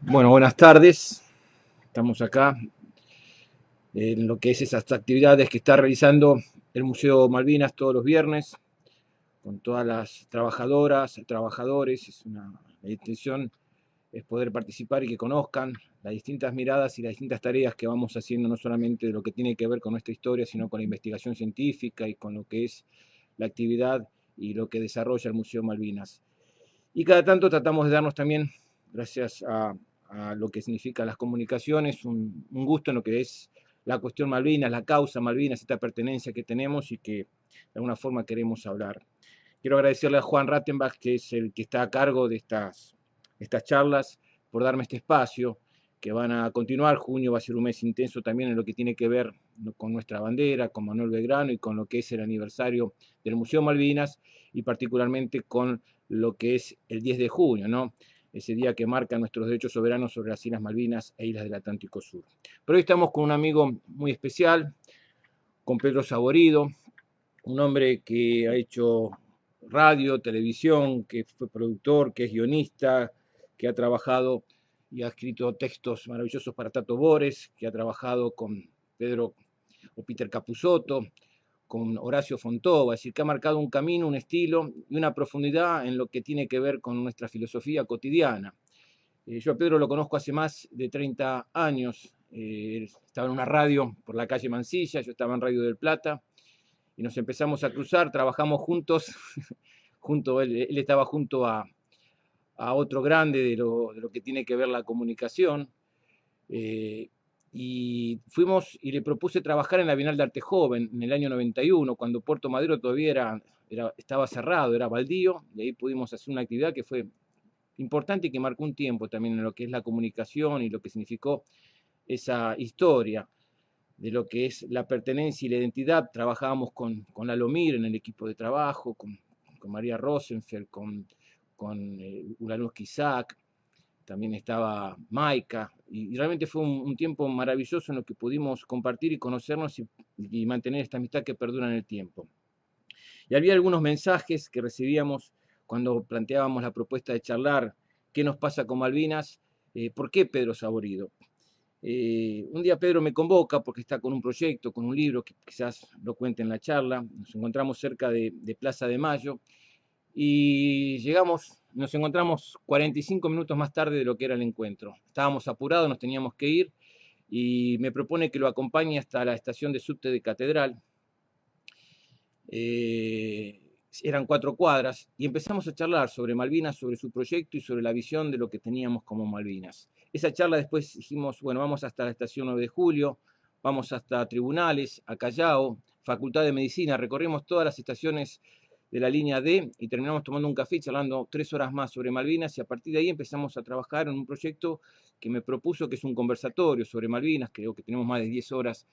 Bueno, buenas tardes. Estamos acá en lo que es esas actividades que está realizando el Museo Malvinas todos los viernes, con todas las trabajadoras, trabajadores. La intención es poder participar y que conozcan las distintas miradas y las distintas tareas que vamos haciendo, no solamente de lo que tiene que ver con nuestra historia, sino con la investigación científica y con lo que es la actividad y lo que desarrolla el Museo Malvinas. Y cada tanto tratamos de darnos también, gracias a lo que significan las comunicaciones, un gusto en lo que es la cuestión Malvinas, la causa Malvinas, esta pertenencia que tenemos y que de alguna forma queremos hablar. Quiero agradecerle a Juan Rattenbach, que es el que está a cargo de estas charlas, por darme este espacio, que van a continuar. Junio va a ser un mes intenso también en lo que tiene que ver con nuestra bandera, con Manuel Belgrano y con lo que es el aniversario del Museo Malvinas y particularmente con lo que es el 10 de junio, ¿no? Ese día que marca nuestros derechos soberanos sobre las Islas Malvinas e Islas del Atlántico Sur. Pero hoy estamos con un amigo muy especial, con Pedro Saborido, un hombre que ha hecho radio, televisión, que fue productor, que es guionista, que ha trabajado y ha escrito textos maravillosos para Tato Bores, que ha trabajado con Pedro o Peter Capusotto, con Horacio Fontova, es decir, que ha marcado un camino, un estilo y una profundidad en lo que tiene que ver con nuestra filosofía cotidiana. Yo a Pedro lo conozco hace más de 30 años, estaba en una radio por la calle Mansilla, yo estaba en Radio del Plata, y nos empezamos a cruzar, trabajamos juntos, él estaba junto a otro grande de lo que tiene que ver la comunicación, eh, y fuimos y le propuse trabajar en la Bienal de Arte Joven en el año 91, cuando Puerto Madero todavía estaba cerrado, era baldío, y ahí pudimos hacer una actividad que fue importante y que marcó un tiempo también en lo que es la comunicación y lo que significó esa historia de lo que es la pertenencia y la identidad. Trabajábamos con Alomir en el equipo de trabajo, con María Rosenfeld, con Ulanuski Isaac, también estaba Maika, y realmente fue un tiempo maravilloso en lo que pudimos compartir y conocernos y mantener esta amistad que perdura en el tiempo. Y había algunos mensajes que recibíamos cuando planteábamos la propuesta de charlar qué nos pasa con Malvinas, ¿por qué Pedro Saborido? Un día Pedro me convoca porque está con un proyecto, con un libro que quizás lo cuente en la charla. Nos encontramos cerca de Plaza de Mayo y nos encontramos 45 minutos más tarde de lo que era el encuentro. Estábamos apurados, nos teníamos que ir y me propone que lo acompañe hasta la estación de subte de Catedral. Eran 4 cuadras y empezamos a charlar sobre Malvinas, sobre su proyecto y sobre la visión de lo que teníamos como Malvinas. Esa charla después dijimos, bueno, vamos hasta la estación 9 de julio, vamos hasta Tribunales, a Callao, Facultad de Medicina, recorrimos todas las estaciones de la línea D y terminamos tomando un café charlando 3 horas más sobre Malvinas y a partir de ahí empezamos a trabajar en un proyecto que me propuso, que es un conversatorio sobre Malvinas, creo que tenemos más de 10 horas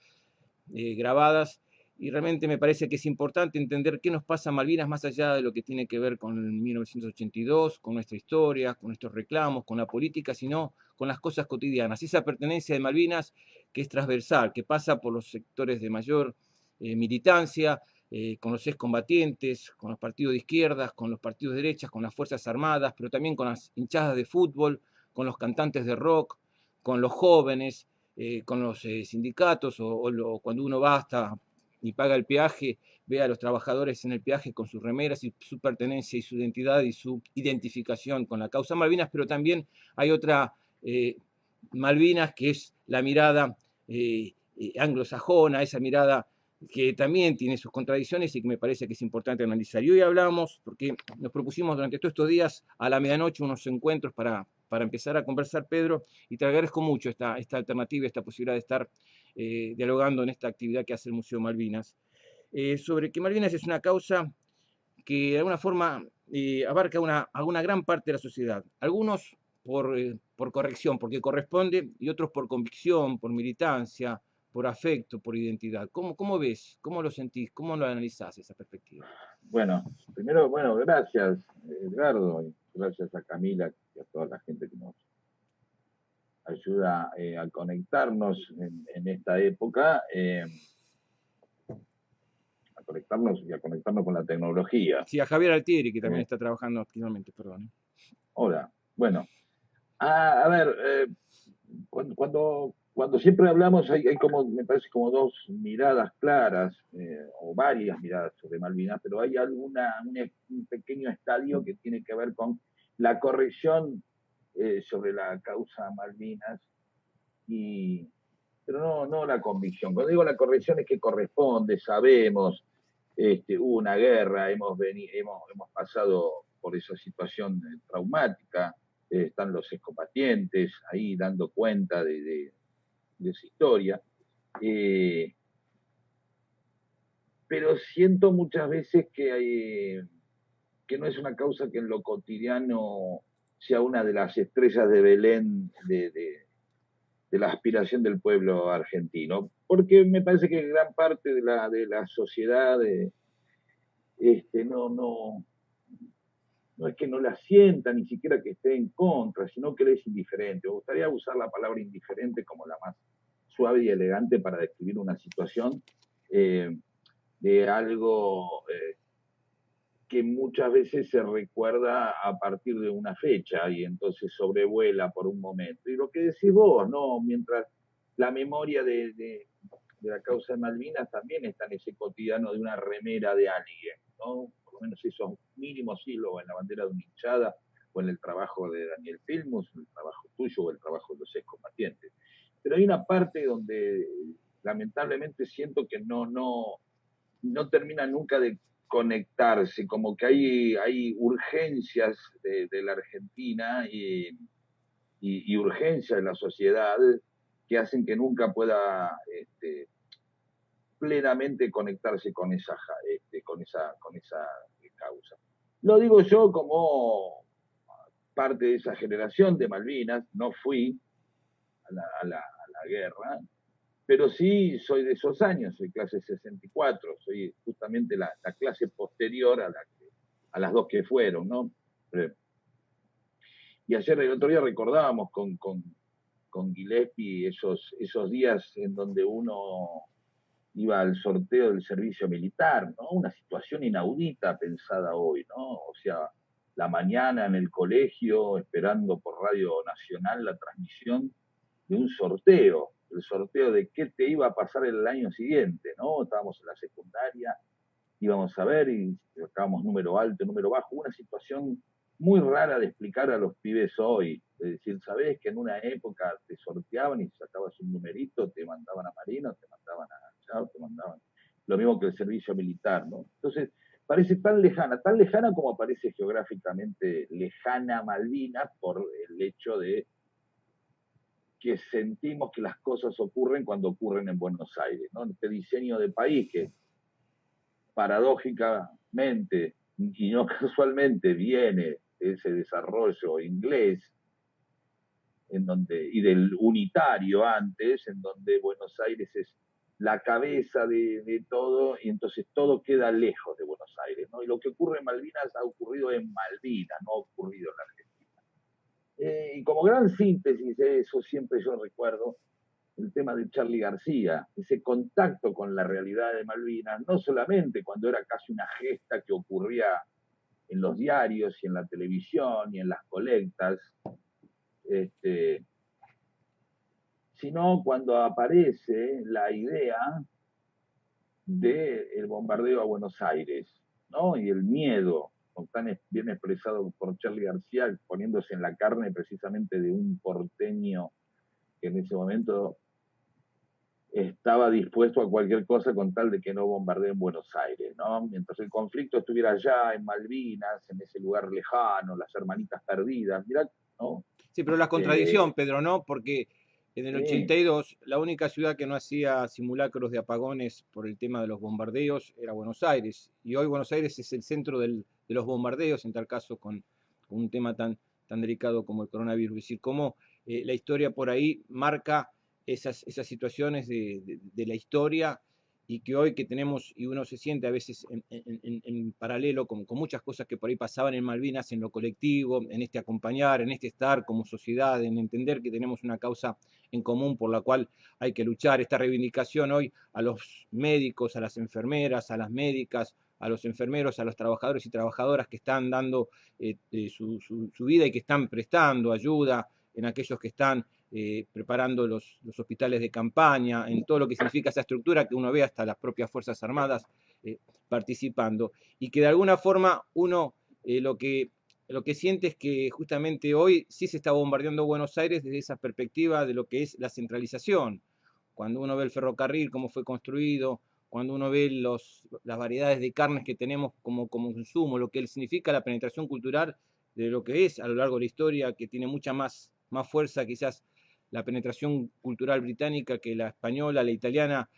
grabadas, y realmente me parece que es importante entender qué nos pasa a Malvinas más allá de lo que tiene que ver con 1982, con nuestra historia, con nuestros reclamos, con la política, sino con las cosas cotidianas. Esa pertenencia de Malvinas que es transversal, que pasa por los sectores de mayor militancia, con los excombatientes, con los partidos de izquierdas, con los partidos de derechas, con las Fuerzas Armadas, pero también con las hinchadas de fútbol, con los cantantes de rock, con los jóvenes, con los sindicatos cuando uno va hasta y paga el peaje, ve a los trabajadores en el peaje con sus remeras y su pertenencia y su identidad y su identificación con la causa Malvinas, pero también hay otra Malvinas que es la mirada anglosajona, esa mirada que también tiene sus contradicciones y que me parece que es importante analizar. Y hoy hablamos, porque nos propusimos durante todos estos días a la medianoche unos encuentros para empezar a conversar, Pedro, y te agradezco mucho esta alternativa, esta posibilidad de estar dialogando en esta actividad que hace el Museo Malvinas, sobre que Malvinas es una causa que de alguna forma abarca a una gran parte de la sociedad. Algunos por corrección, porque corresponde, y otros por convicción, por militancia, por afecto, por identidad. ¿Cómo ves? ¿Cómo lo sentís? ¿Cómo lo analizás esa perspectiva? Bueno, primero, bueno, gracias, Edgardo, y gracias a Camila y a toda la gente que nos ayuda a conectarnos en esta época, a conectarnos y a conectarnos con la tecnología. Sí, a Javier Altieri, que también Eh, está trabajando activamente, perdón. Hola. Bueno, a ver, cuando siempre hablamos hay como, me parece, como dos miradas claras, o varias miradas sobre Malvinas, pero hay un pequeño estadio que tiene que ver con la corrección sobre la causa Malvinas, y, pero no la convicción. Cuando digo la corrección es que corresponde, sabemos, hubo una guerra, hemos pasado por esa situación traumática, están los excombatientes ahí dando cuenta de esa historia, eh, pero siento muchas veces que no es una causa que en lo cotidiano sea una de las estrellas de Belén de la aspiración del pueblo argentino, porque me parece que gran parte de la sociedad no es que no la sienta, ni siquiera que esté en contra, sino que le es indiferente. Me gustaría usar la palabra indiferente como la más suave y elegante para describir una situación eh, de algo que muchas veces se recuerda a partir de una fecha y entonces sobrevuela por un momento. Y lo que decís vos, ¿no? Mientras la memoria de la causa de Malvinas también está en ese cotidiano de una remera de alguien, ¿no? Por lo menos esos mínimos hilos en la bandera de una hinchada, o en el trabajo de Daniel Filmus, el trabajo tuyo o el trabajo de los excombatientes. Pero hay una parte donde lamentablemente siento que no termina nunca de conectarse, como que hay urgencias de la Argentina y urgencias de la sociedad que hacen que nunca pueda plenamente conectarse con esa causa. Lo digo yo como parte de esa generación de Malvinas, no fui a la guerra, pero sí soy de esos años, soy clase 64, soy justamente la clase posterior a las dos que fueron, ¿no? Y ayer, el otro día, recordábamos con Gillespie esos días en donde uno iba al sorteo del servicio militar, ¿no? Una situación inaudita pensada hoy, ¿no? O sea, la mañana en el colegio, esperando por Radio Nacional la transmisión de un sorteo, el sorteo de qué te iba a pasar el año siguiente, ¿no? Estábamos en la secundaria, íbamos a ver y sacábamos número alto, número bajo, una situación muy rara de explicar a los pibes hoy. Es decir, sabés que en una época te sorteaban y sacabas un numerito, te mandaban a Marino, te mandaban a Chao, te mandaban. Lo mismo que el servicio militar, ¿no? Entonces, parece tan lejana como parece geográficamente lejana Malvinas por el hecho de que sentimos que las cosas ocurren cuando ocurren en Buenos Aires, ¿no? Este diseño de país que paradójicamente y no casualmente viene de ese desarrollo inglés y del unitario antes, en donde Buenos Aires es la cabeza de todo y entonces todo queda lejos de Buenos Aires, ¿no? Y lo que ocurre en Malvinas ha ocurrido en Malvinas, no ha ocurrido en la Argentina. Y como gran síntesis de eso, siempre yo recuerdo el tema de Charly García, ese contacto con la realidad de Malvinas, no solamente cuando era casi una gesta que ocurría en los diarios y en la televisión y en las colectas, este, sino cuando aparece la idea del bombardeo a Buenos Aires, ¿no? Y el miedo, tan bien expresado por Charly García, poniéndose en la carne precisamente de un porteño que en ese momento estaba dispuesto a cualquier cosa con tal de que no bombardeen Buenos Aires, ¿no? Mientras el conflicto estuviera allá, en Malvinas, en ese lugar lejano, las hermanitas perdidas, mirá, ¿no? Sí, pero la contradicción, Pedro, ¿no? Porque en el Sí, 82 la única ciudad que no hacía simulacros de apagones por el tema de los bombardeos era Buenos Aires. Y hoy Buenos Aires es el centro de los bombardeos, en tal caso con un tema tan delicado como el coronavirus. Es decir, cómo la historia por ahí marca esas situaciones de la historia y que hoy que tenemos, y uno se siente a veces en paralelo con muchas cosas que por ahí pasaban en Malvinas, en lo colectivo, en este acompañar, en este estar como sociedad, en entender que tenemos una causa en común por la cual hay que luchar, esta reivindicación hoy a los médicos, a las enfermeras, a las médicas, a los enfermeros, a los trabajadores y trabajadoras que están dando su vida y que están prestando ayuda, en aquellos que están preparando los hospitales de campaña, en todo lo que significa esa estructura que uno ve hasta las propias Fuerzas Armadas participando. Y que de alguna forma uno lo que siente es que justamente hoy sí se está bombardeando Buenos Aires desde esa perspectiva de lo que es la centralización. Cuando uno ve el ferrocarril, cómo fue construido, cuando uno ve las variedades de carnes que tenemos como consumo, lo que significa la penetración cultural de lo que es a lo largo de la historia, que tiene mucha más fuerza quizás la penetración cultural británica que la española, la italiana,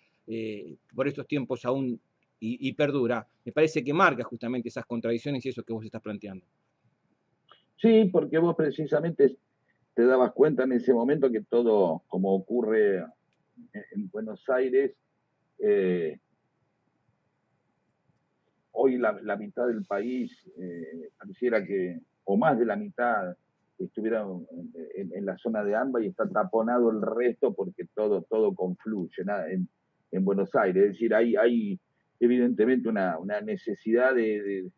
por estos tiempos aún y perdura. Me parece que marca justamente esas contradicciones y eso que vos estás planteando. Sí, porque vos precisamente te dabas cuenta en ese momento que todo, como ocurre en Buenos Aires, hoy la mitad del país pareciera que, o más de la mitad, estuviera en la zona de AMBA y está taponado el resto porque todo confluye en Buenos Aires. Es decir, hay evidentemente una necesidad de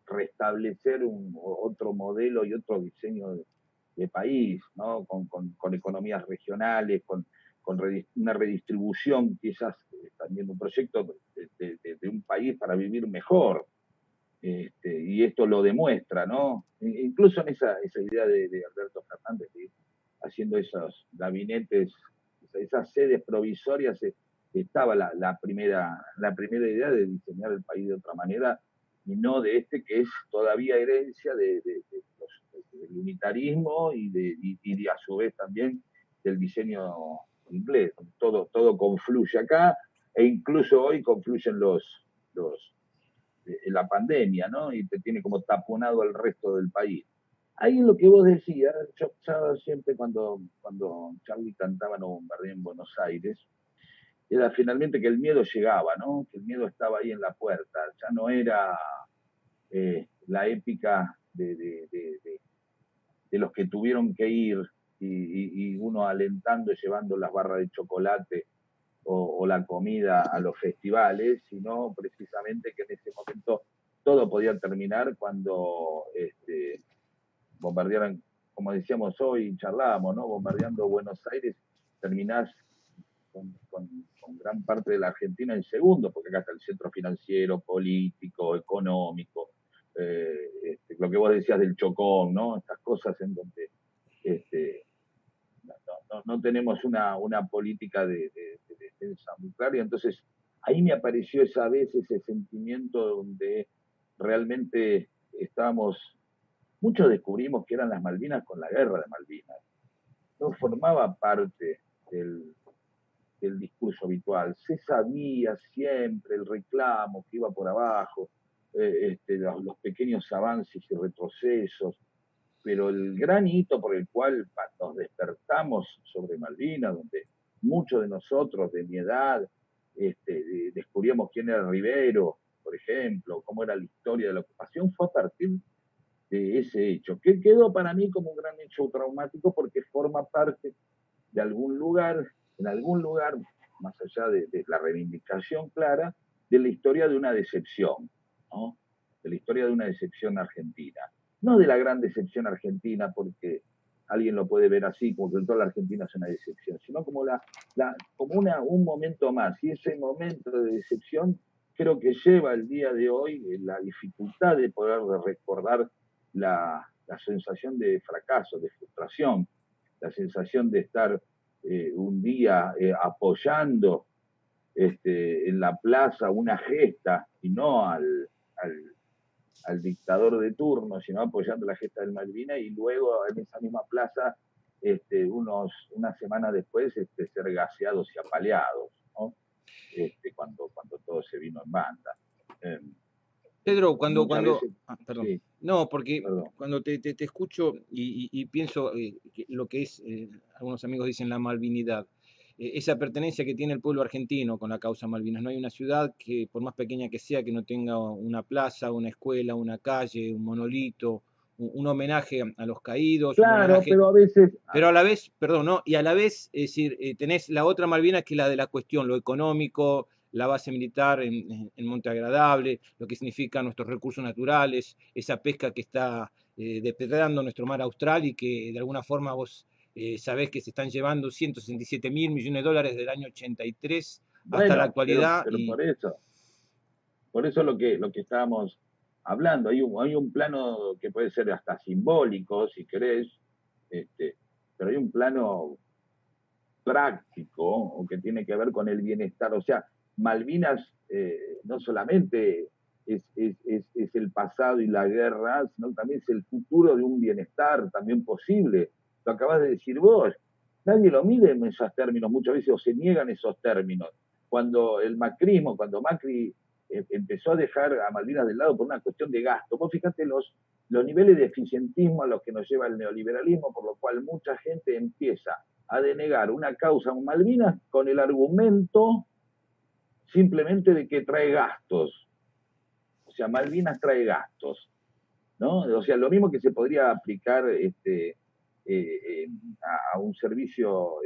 restablecer otro modelo y otro diseño de país, ¿no? Con economías regionales, con una redistribución, quizás también un proyecto de un país para vivir mejor. Y esto lo demuestra, ¿no? Incluso en esa idea de Alberto Fernández, haciendo esos gabinetes, esas sedes provisorias, estaba la primera idea de diseñar el país de otra manera y no de que es todavía herencia del unitarismo y a su vez también del diseño inglés. Todo confluye acá e incluso hoy confluyen la pandemia, ¿no? Y te tiene como taponado al resto del país. Ahí lo que vos decías, yo siempre cuando Charlie cantaba No Bombardé en Buenos Aires, era finalmente que el miedo llegaba, ¿no? Que el miedo estaba ahí en la puerta. Ya no era la épica de los que tuvieron que ir y uno alentando y llevando las barras de chocolate o la comida a los festivales, sino precisamente que en ese momento todo podía terminar cuando bombardearan, como decíamos hoy, charlábamos, ¿no? Bombardeando Buenos Aires, terminás con gran parte de la Argentina en segundo, porque acá está el centro financiero, político, económico, lo que vos decías del Chocón, ¿no? Estas cosas en donde no tenemos una política de defensa muy clara, y entonces ahí me apareció esa vez ese sentimiento donde realmente estábamos, muchos descubrimos que eran las Malvinas con la guerra de Malvinas, no formaba parte del discurso habitual, se sabía siempre el reclamo que iba por abajo, los pequeños avances y retrocesos, pero el gran hito por el cual nos despertamos sobre Malvinas, donde muchos de nosotros de mi edad descubríamos quién era Rivero, por ejemplo, cómo era la historia de la ocupación, fue a partir de ese hecho, que quedó para mí como un gran hecho traumático porque forma parte de algún lugar, en algún lugar, más allá de la reivindicación clara, de la historia de una decepción, ¿no? De la historia de una decepción argentina. No de la gran decepción argentina, porque alguien lo puede ver así, como que toda la Argentina es una decepción, sino como, como un momento más. Y ese momento de decepción creo que lleva el día de hoy la dificultad de poder recordar la sensación de fracaso, de frustración, la sensación de estar un día apoyando en la plaza una gesta y no al dictador de turno, sino apoyando la gesta del Malvinas y luego en esa misma plaza, una semana después, ser gaseados y apaleados, ¿no? Cuando todo se vino en banda. Pedro, Veces, perdón, sí, no, porque perdón. cuando te escucho y pienso que lo que es, algunos amigos dicen la malvinidad, esa pertenencia que tiene el pueblo argentino con la causa Malvinas. No hay una ciudad que, por más pequeña que sea, que no tenga una plaza, una escuela, una calle, un monolito, un homenaje a los caídos, un Claro, homenaje, pero a veces, pero a la vez, perdón, ¿no? Y a la vez, es decir, tenés la otra Malvinas que es la de la cuestión, lo económico, la base militar en Monte Agradable, lo que significa nuestros recursos naturales, esa pesca que está depredando nuestro mar austral y que de alguna forma vos sabés que se están llevando 167.000 millones de dólares del año 83 hasta la Bueno, actualidad pero y por eso lo que estábamos hablando, hay un plano que puede ser hasta simbólico, si querés, pero hay un plano práctico o que tiene que ver con el bienestar. O sea, Malvinas no solamente es el pasado y la guerra, sino también es el futuro de un bienestar también posible. Lo acabas de decir vos. Nadie lo mide en esos términos, muchas veces o se niegan esos términos. Cuando Macri empezó a dejar a Malvinas de lado por una cuestión de gasto, vos fíjate los niveles de eficientismo a los que nos lleva el neoliberalismo, por lo cual mucha gente empieza a denegar una causa en Malvinas con el argumento simplemente de que trae gastos. O sea, Malvinas trae gastos, ¿no? O sea, lo mismo que se podría aplicar a un servicio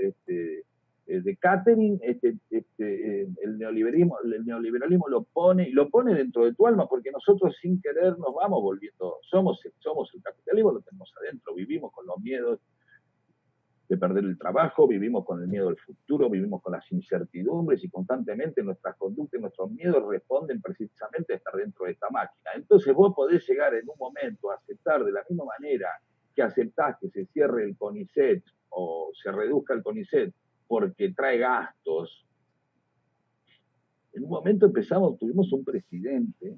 de catering, el neoliberalismo lo pone, y lo pone dentro de tu alma, porque nosotros sin querer nos vamos volviendo, somos el capitalismo, lo tenemos adentro, vivimos con los miedos de perder el trabajo, vivimos con el miedo del futuro, vivimos con las incertidumbres y constantemente nuestras conductas y nuestros miedos responden precisamente a estar dentro de esta máquina. Entonces vos podés llegar en un momento a aceptar de la misma manera que aceptás que se cierre el CONICET o se reduzca el CONICET porque trae gastos. En un momento tuvimos un presidente,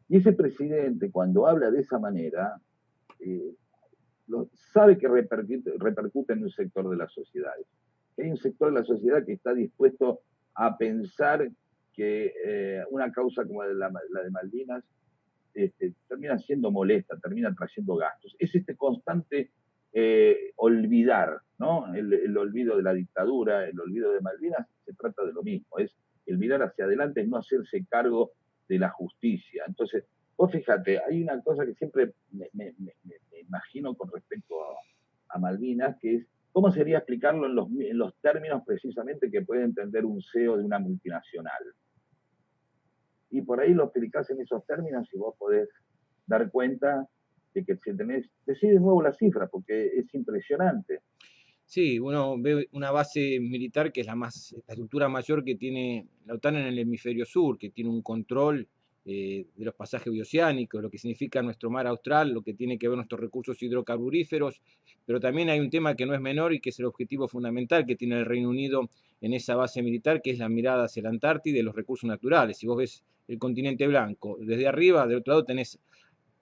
y ese presidente cuando habla de esa manera, eh, sabe que repercute en un sector de la sociedad. Hay un sector de la sociedad que está dispuesto a pensar que una causa como la de Malvinas termina siendo molesta, termina trayendo gastos. Es este constante olvidar, ¿no? El olvido de la dictadura, el olvido de Malvinas, se trata de lo mismo, es el mirar hacia adelante, no hacerse cargo de la justicia. Entonces, vos fíjate, hay una cosa que siempre me imagino con respecto a Malvinas, que es cómo sería explicarlo en los términos precisamente que puede entender un CEO de una multinacional. Y por ahí lo explicás en esos términos y vos podés dar cuenta de que si tenés, decí de nuevo la cifra, porque es impresionante. sí, uno ve una base militar que es la estructura mayor que tiene la OTAN en el hemisferio sur, que tiene un control de los pasajes bioceánicos, lo que significa nuestro mar austral, lo que tiene que ver nuestros recursos hidrocarburíferos, pero también hay un tema que no es menor y que es el objetivo fundamental que tiene el Reino Unido en esa base militar, que es la mirada hacia la Antártida y los recursos naturales. Si vos ves el continente blanco, desde arriba, del otro lado tenés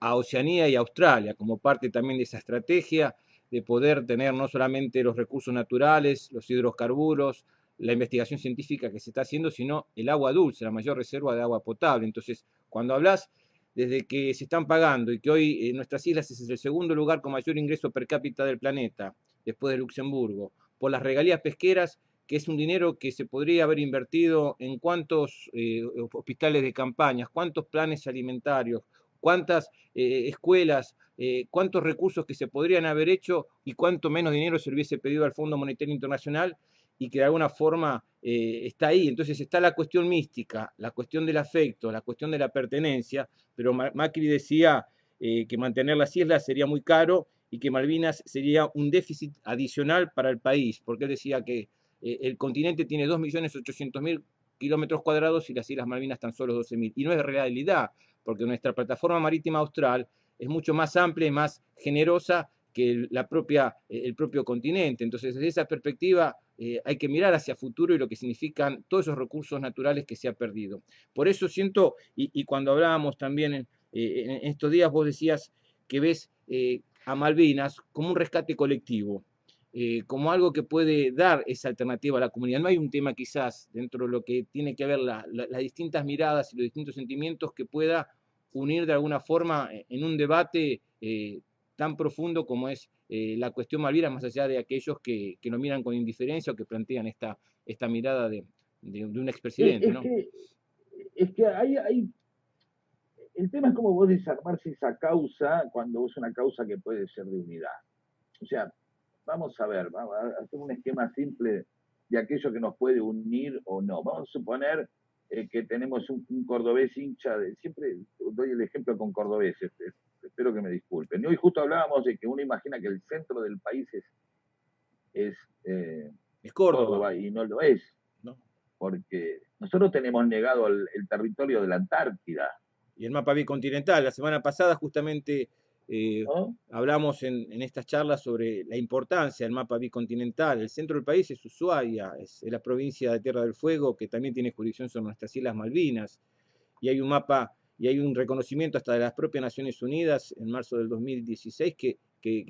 a Oceanía y Australia como parte también de esa estrategia de poder tener no solamente los recursos naturales, los hidrocarburos, la investigación científica que se está haciendo, sino el agua dulce, la mayor reserva de agua potable. Entonces, cuando hablas desde que se están pagando y que hoy en nuestras islas es el segundo lugar con mayor ingreso per cápita del planeta, después de Luxemburgo, por las regalías pesqueras, que es un dinero que se podría haber invertido en cuántos hospitales de campañas, cuántos planes alimentarios, cuántas escuelas, cuántos recursos que se podrían haber hecho y cuánto menos dinero se le hubiese pedido al Fondo Monetario Internacional y que de alguna forma está ahí. Entonces está la cuestión mística, la cuestión del afecto, la cuestión de la pertenencia, pero Macri decía que mantener las islas sería muy caro y que Malvinas sería un déficit adicional para el país, porque él decía que el continente tiene 2.800.000 kilómetros cuadrados y las Islas Malvinas tan solo 12.000. Y no es realidad, porque nuestra plataforma marítima austral es mucho más amplia y más generosa que el propio continente. Entonces, desde esa perspectiva, hay que mirar hacia futuro y lo que significan todos esos recursos naturales que se han perdido. Por eso siento, y cuando hablábamos también en estos días, vos decías que ves a Malvinas como un rescate colectivo, como algo que puede dar esa alternativa a la comunidad. No hay un tema quizás dentro de lo que tiene que ver las distintas miradas y los distintos sentimientos que pueda unir de alguna forma en un debate tan profundo como es la cuestión Malvinas, más allá de aquellos que lo miran con indiferencia o que plantean esta mirada de un Es, expresidente, es ¿no? que, es que el tema es cómo vos desarmarse esa causa cuando es una causa que puede ser de unidad. O sea, vamos a ver, vamos a hacer un esquema simple de aquello que nos puede unir o no. Vamos a suponer que tenemos un cordobés hincha de, siempre doy el ejemplo con cordobeses, espero que me disculpen. Y hoy justo hablábamos de que uno imagina que el centro del país es Es Córdoba, Córdoba y no lo es, ¿no? porque nosotros tenemos negado el territorio de la Antártida, Y el mapa bicontinental. La semana pasada justamente ¿no? hablamos en estas charlas sobre la importancia del mapa bicontinental. El centro del país es Ushuaia, es la provincia de Tierra del Fuego, que también tiene jurisdicción sobre nuestras Islas Malvinas. Y hay un mapa y hay un reconocimiento hasta de las propias Naciones Unidas en marzo del 2016 que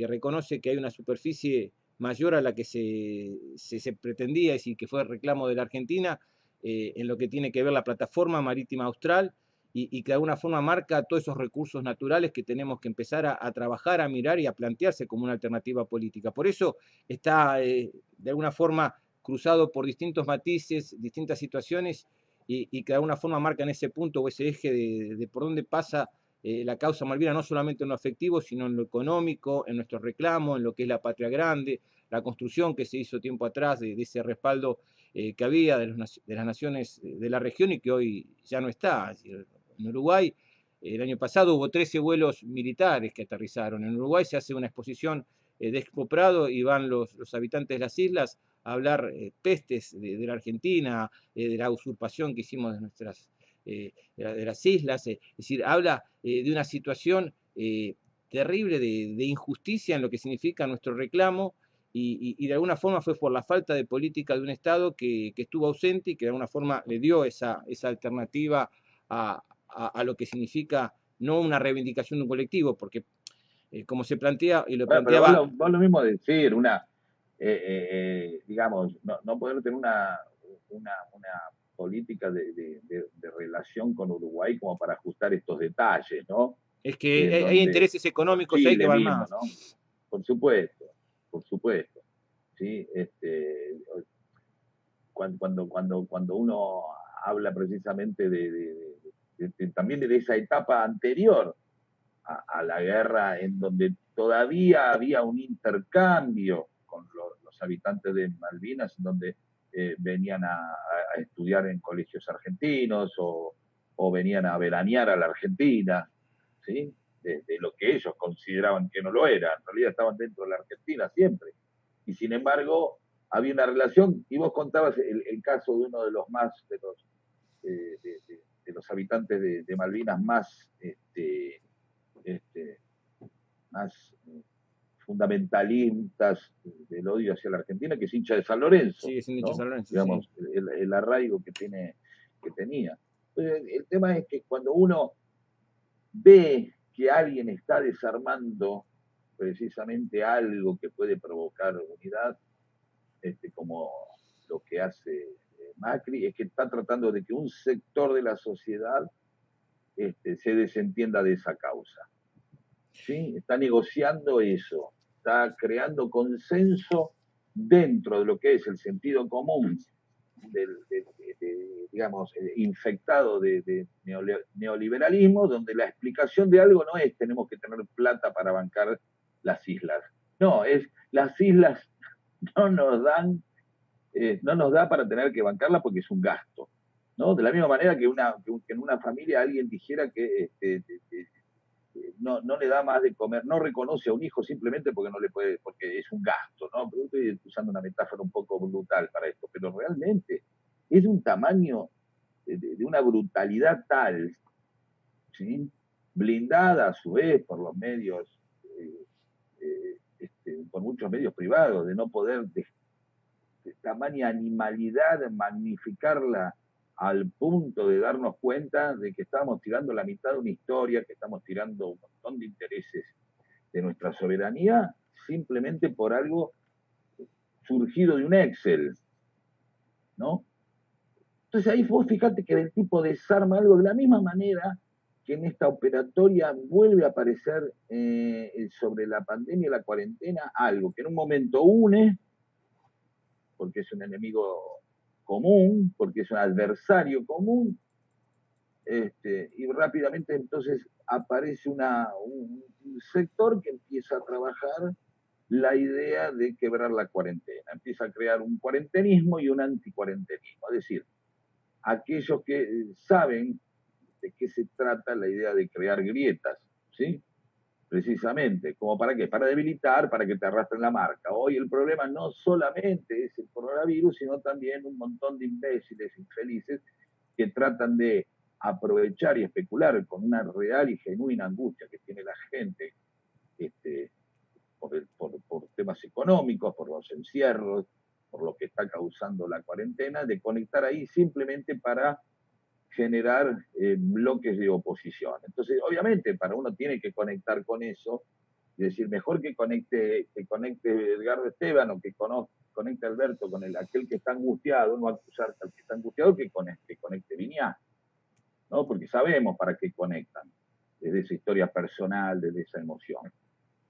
reconoce que hay una superficie mayor a la que se pretendía, es decir, que fue el reclamo de la Argentina en lo que tiene que ver la plataforma marítima austral que de alguna forma marca todos esos recursos naturales que tenemos que empezar a trabajar, a mirar y a plantearse como una alternativa política. Por eso está de alguna forma cruzado por distintos matices, distintas situaciones que de alguna forma marcan ese punto o ese eje de por dónde pasa la causa malvina, no solamente en lo afectivo, sino en lo económico, en nuestro reclamo, en lo que es la patria grande, la construcción que se hizo tiempo atrás de ese respaldo que había de las naciones de la región y que hoy ya no está. Es decir, en Uruguay, el año pasado hubo 13 vuelos militares que aterrizaron. En Uruguay se hace una exposición de Expo Prado y van los habitantes de las islas a hablar pestes de la Argentina, de la usurpación que hicimos de nuestras de las islas, es decir, habla de una situación terrible de injusticia en lo que significa nuestro reclamo de alguna forma fue por la falta de política de un Estado que estuvo ausente y que de alguna forma le dio esa alternativa a lo que significa no una reivindicación de un colectivo, porque como se plantea y lo Bueno, pero planteaba. vos lo mismo decir, digamos, no poder tener una política de relación con Uruguay como para ajustar estos detalles, ¿no? Es que En hay donde, intereses o económicos ahí que Chile van mismo, más. ¿no? Por supuesto, por supuesto, ¿sí? Cuando uno habla precisamente también de esa etapa anterior a la guerra, en donde todavía había un intercambio con los habitantes de Malvinas, en donde venían a estudiar en colegios argentinos o venían a veranear a la Argentina, ¿sí? De lo que ellos consideraban que no lo era. En realidad estaban dentro de la Argentina siempre. Y sin embargo, había una relación, y vos contabas el caso de uno de los más, de los habitantes de Malvinas más, este, más fundamentalistas del odio hacia la Argentina, que es hincha de San Lorenzo, Sigue siendo hincha ¿no? San Lorenzo, sí. Digamos, el arraigo que tenía. Entonces, el tema es que cuando uno ve que alguien está desarmando precisamente algo que puede provocar unidad, como lo que hace Macri, es que está tratando de que un sector de la sociedad se desentienda de esa causa. ¿Sí? Está negociando eso, está creando consenso dentro de lo que es el sentido común digamos, infectado de neoliberalismo, donde la explicación de algo no es tenemos que tener plata para bancar las islas. No, es las islas no nos dan, no nos da para tener que bancarlas porque es un gasto. ¿No? De la misma manera que en una familia alguien dijera que no le da más de comer, no reconoce a un hijo simplemente porque no le puede, porque es un gasto, ¿no? Pero estoy usando una metáfora un poco brutal para esto, pero realmente es de un tamaño, de una brutalidad tal, ¿sí? Blindada a su vez por los medios, por muchos medios privados, de no poder de tamaña animalidad magnificarla al punto de darnos cuenta de que estamos tirando la mitad de una historia, que estamos tirando un montón de intereses de nuestra soberanía simplemente por algo surgido de un Excel, ¿no? Entonces ahí vos fíjate que el tipo desarma algo de la misma manera que en esta operatoria vuelve a aparecer sobre la pandemia y la cuarentena algo que en un momento une, porque es un enemigo común, porque es un adversario común, y rápidamente entonces aparece un sector que empieza a trabajar la idea de quebrar la cuarentena, empieza a crear un cuarentenismo y un anticuarentenismo, es decir, aquellos que saben de qué se trata la idea de crear grietas, ¿sí? Precisamente, ¿como para qué? Para debilitar, para que te arrastren la marca. Hoy el problema no solamente es el coronavirus, sino también un montón de imbéciles, infelices, que tratan de aprovechar y especular con una real y genuina angustia que tiene la gente, este, por temas económicos, por los encierros, por lo que está causando la cuarentena, de conectar ahí simplemente para generar bloques de oposición. Entonces, obviamente, para uno tiene que conectar con eso, y decir, mejor que conecte Edgardo Esteban o conecte Alberto con aquel que está angustiado, no acusar al que está angustiado, que conecte Viñá, ¿no? Porque sabemos para qué conectan, desde esa historia personal, desde esa emoción.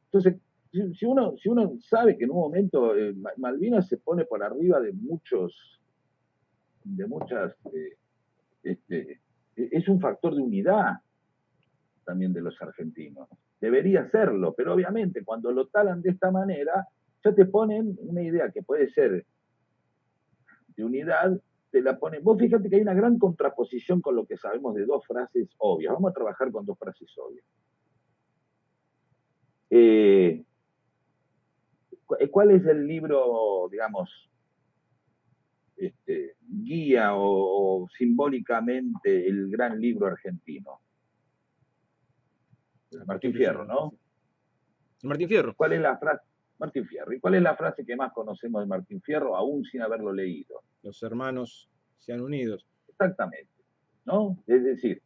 Entonces, si uno sabe que en un momento Malvinas se pone por arriba de muchas, es un factor de unidad también de los argentinos. Debería serlo, pero obviamente cuando lo talan de esta manera, ya te ponen una idea que puede ser de unidad, te la ponen. Vos fíjate que hay una gran contraposición con lo que sabemos de dos frases obvias. Vamos a trabajar con dos frases obvias. Eh, ¿Cuál es el libro, digamos, guía o simbólicamente el gran libro argentino? Martín Fierro, ¿no? Martín Fierro. ¿Cuál es la frase? Martín Fierro. ¿Y cuál es la frase que más conocemos de Martín Fierro, aún sin haberlo leído? Los hermanos sean unidos. Exactamente, ¿no? Es decir,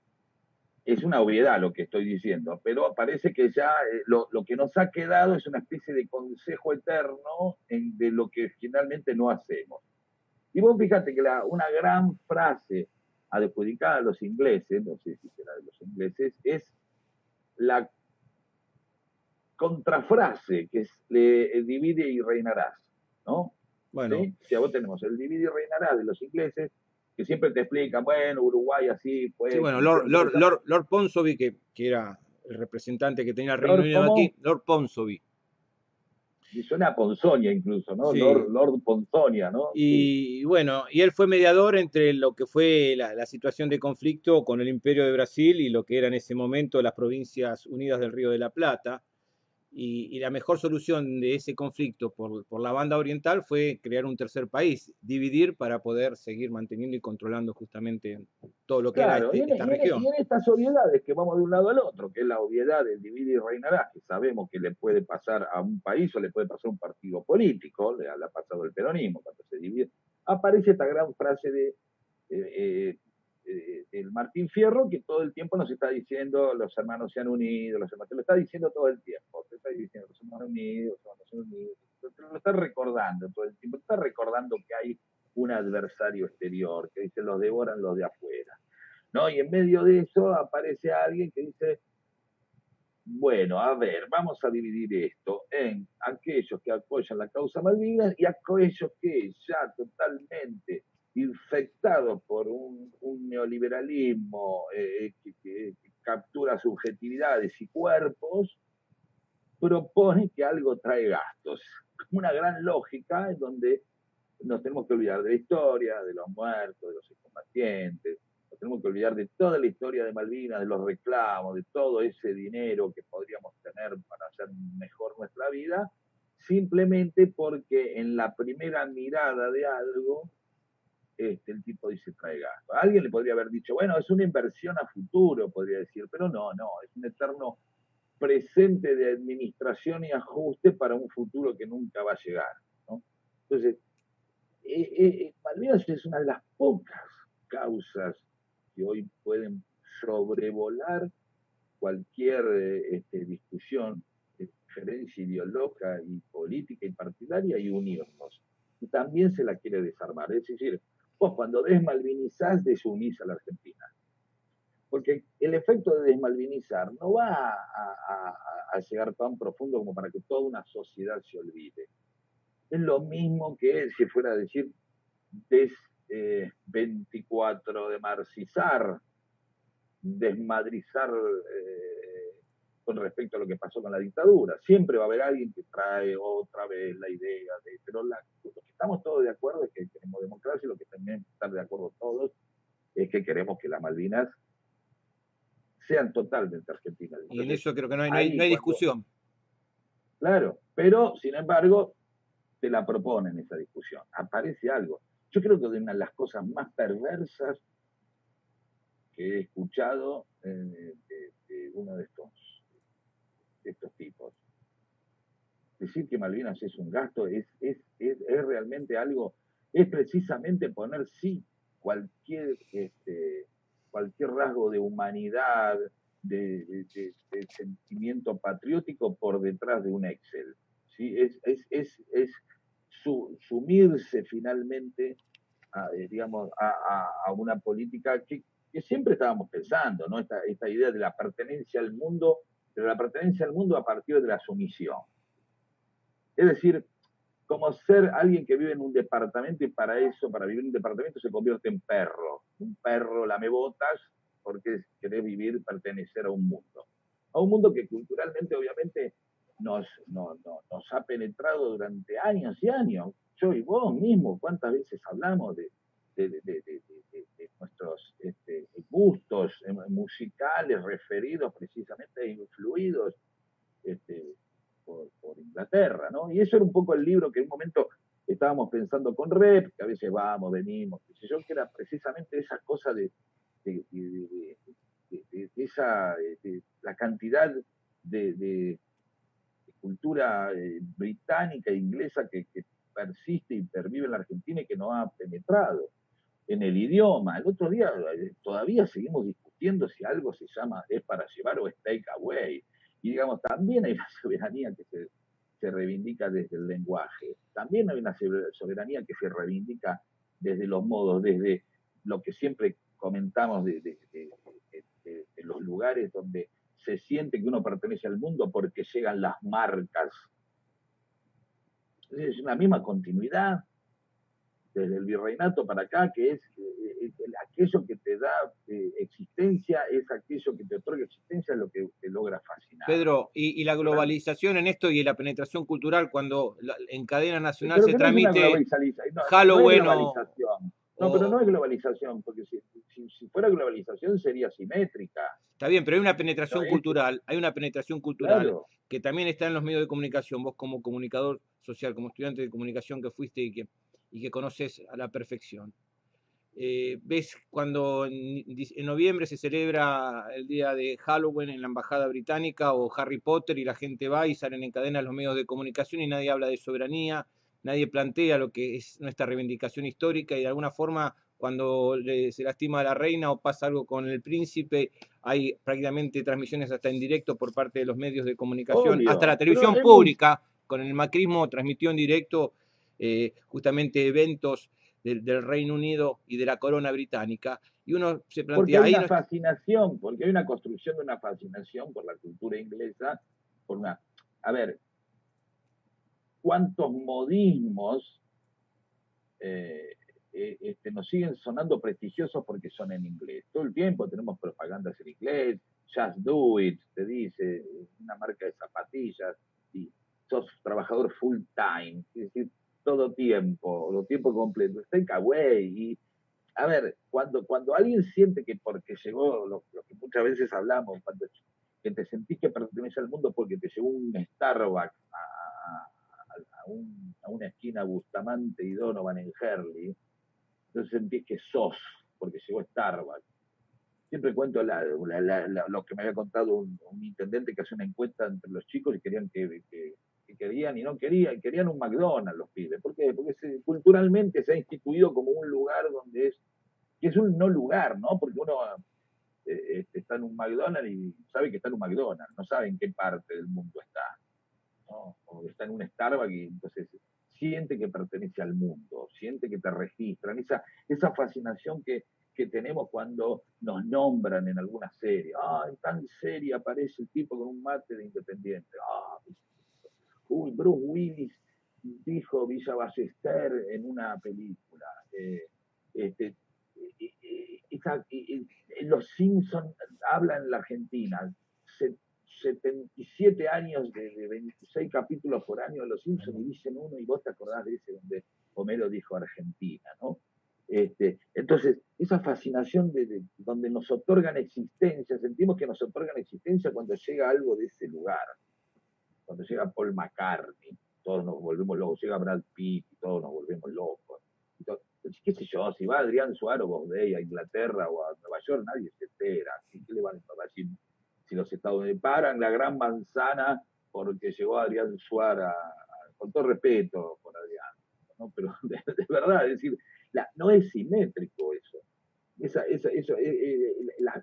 es una obviedad lo que estoy diciendo, pero parece que ya lo que nos ha quedado es una especie de consejo eterno de lo que finalmente no hacemos. Y vos fíjate que una gran frase adjudicada a los ingleses, no sé si será de los ingleses, es la contrafrase, que es divide y reinarás, ¿no? Bueno, ¿Sí? Si a vos tenemos el divide y reinarás de los ingleses, que siempre te explican, bueno, Uruguay así sí, fue, bueno, como hicieron todo eso. Lord Ponsonby, que era el representante que tenía el Reino Lord, Unido aquí, ¿cómo? Lord Ponsonby. Y suena a Ponzonia incluso, ¿no? Sí, Lord Ponzonia, ¿no? Sí. y bueno, y él fue mediador entre lo que fue la situación de conflicto con el Imperio de Brasil y lo que era en ese momento las Provincias Unidas del Río de la Plata. Y la mejor solución de ese conflicto por la banda oriental fue crear un tercer país, dividir para poder seguir manteniendo y controlando justamente todo lo que era Claro, esta y región. en estas obviedades que vamos de un lado al otro, que es la obviedad del divide y reinará, que sabemos que le puede pasar a un país o le puede pasar a un partido político, le ha pasado el peronismo cuando se divide, aparece esta gran frase del Martín Fierro que todo el tiempo nos está diciendo los hermanos sean unidos, los hermanos, te lo está diciendo todo el tiempo, te está diciendo los hermanos unidos, los hermanos sean unidos, te lo está recordando todo el tiempo, te está recordando que hay un adversario exterior, que dice los devoran los de afuera, ¿no? Y en medio de eso aparece alguien que dice, bueno, a ver, vamos a dividir esto en aquellos que apoyan la causa Malvinas y aquellos que ya totalmente infectados por un neoliberalismo que captura subjetividades y cuerpos, propone que algo trae gastos. Una gran lógica en donde nos tenemos que olvidar de la historia, de los muertos, de los combatientes, nos tenemos que olvidar de toda la historia de Malvinas, de los reclamos, de todo ese dinero que podríamos tener para hacer mejor nuestra vida, simplemente porque en la primera mirada de algo, el tipo dice trae gasto. Alguien le podría haber dicho, bueno, es una inversión a futuro, podría decir, pero no, es un eterno presente de administración y ajuste para un futuro que nunca va a llegar, ¿no? Entonces, Malvinas es una de las pocas causas que hoy pueden sobrevolar cualquier discusión, diferencia ideológica y política y partidaria y unirnos. Y también se la quiere desarmar. Es decir, vos cuando desmalvinizás, desunís a la Argentina. Porque el efecto de desmalvinizar no va a llegar tan profundo como para que toda una sociedad se olvide. Es lo mismo que si fuera a decir des 24 de marxizar, desmadrizar con respecto a lo que pasó con la dictadura. Siempre va a haber alguien que trae otra vez la idea pero lo que estamos todos de acuerdo es que tenemos democracia y lo que también estar de acuerdo todos es que queremos que las Malvinas sean totalmente argentinas. Y en Entonces, eso creo que no hay, no hay, no ahí hay cuando, discusión. claro, pero sin embargo, te la proponen esa discusión. Aparece algo. Yo creo que una de las cosas más perversas que he escuchado de uno de estos tipos. Decir que Malvinas es un gasto es realmente algo, es precisamente poner sí cualquier, cualquier rasgo de humanidad, de sentimiento patriótico por detrás de un Excel. ¿Sí? Es sumirse finalmente digamos, a una política que siempre estábamos pensando, ¿no? Esta idea de la pertenencia al mundo, pero la pertenencia al mundo a partir de la sumisión. Es decir, como ser alguien que vive en un departamento y para eso, para vivir en un departamento, se convierte en perro. Un perro lamebotas porque querés vivir, pertenecer a un mundo. A un mundo que culturalmente, obviamente, nos ha penetrado durante años y años. Yo y vos mismo, ¿cuántas veces hablamos de nuestros gustos musicales referidos precisamente e influidos este, por Inglaterra, ¿no? Y eso era un poco el libro que en un momento estábamos pensando con Rep, que a veces vamos, venimos, qué sé yo, que era precisamente esa cosa de, de, esa, la cantidad de cultura británica e inglesa que persiste y pervive en la Argentina y que no ha penetrado en el idioma. El otro día todavía seguimos discutiendo si algo se llama es para llevar o es take away. Y digamos, también hay una soberanía que se reivindica desde el lenguaje. También hay una soberanía que se reivindica desde los modos, desde lo que siempre comentamos de los lugares donde se siente que uno pertenece al mundo porque llegan las marcas. Es una misma continuidad desde el virreinato para acá, que es aquello que te da existencia, es aquello que te otorga existencia, es lo que te logra fascinar. Pedro, y la globalización en esto y la penetración cultural, cuando en cadena nacional Pero se que no es una transmite globalización, no es Halloween globalización. No, pero no es globalización, porque si fuera globalización sería simétrica. está bien, pero No es, hay una penetración cultural claro. que también está en los medios de comunicación. Vos como comunicador social, como estudiante de comunicación que fuiste y que conoces a la perfección. Ves cuando en noviembre se celebra el día de Halloween en la embajada británica o Harry Potter y la gente va y salen en cadena los medios de comunicación y nadie habla de soberanía, nadie plantea lo que es nuestra reivindicación histórica y de alguna forma cuando se lastima a la reina o pasa algo con el príncipe hay prácticamente transmisiones hasta en directo por parte de los medios de comunicación, hasta la Obvio, pero televisión hemos, pública con el macrismo transmitió en directo justamente eventos del Reino Unido y de la corona británica, y uno se porque plantea, hay ahí una no, fascinación, porque hay una construcción de una fascinación por la cultura inglesa, por una, a ver, cuántos modismos nos siguen sonando prestigiosos porque son en inglés. Todo el tiempo tenemos propagandas en inglés, Just Do It, te dice, una marca de zapatillas, y sos trabajador full time, es decir, todo tiempo completo, take away. Y, a ver, cuando alguien siente que porque llegó, lo que muchas veces hablamos, cuando que te sentís que pertenece al mundo porque te llegó un Starbucks a una esquina Bustamante y Donovan en Herley, entonces sentís que sos, porque llegó Starbucks. Siempre cuento lo que me había contado un intendente que hace una encuesta entre los chicos y querían que querían y no querían, querían un McDonald's los pibes. ¿Por qué? Porque culturalmente se ha instituido como un lugar donde que es un no lugar, ¿no? Porque uno está en un McDonald's y sabe que está en un McDonald's, no sabe en qué parte del mundo está, ¿no? O está en un Starbucks y entonces siente que pertenece al mundo, siente que te registran, esa fascinación que tenemos cuando nos nombran en alguna serie. Ah, en tan serie aparece el tipo con un mate de Independiente. Ah, uy, Bruce Willis dijo Villa Ballester en una película. Este, los Simpsons hablan en la Argentina. 77 años de 26 capítulos por año de Los Simpsons y dicen uno y vos te acordás de ese donde Homero dijo Argentina, ¿no? Entonces, esa fascinación donde nos otorgan existencia, sentimos que nos otorgan existencia cuando llega algo de ese lugar, cuando llega Paul McCartney, todos nos volvemos locos, llega Brad Pitt y todos nos volvemos locos. Qué sé yo, si va Adrián Suárez o Baudet a Inglaterra o a Nueva York, nadie se entera. ¿Qué le van a decir? Si los Estados Unidos paran la gran manzana porque llegó Adrián Suárez, con todo respeto por Adrián, ¿no? Pero de verdad, es decir, no es simétrico eso.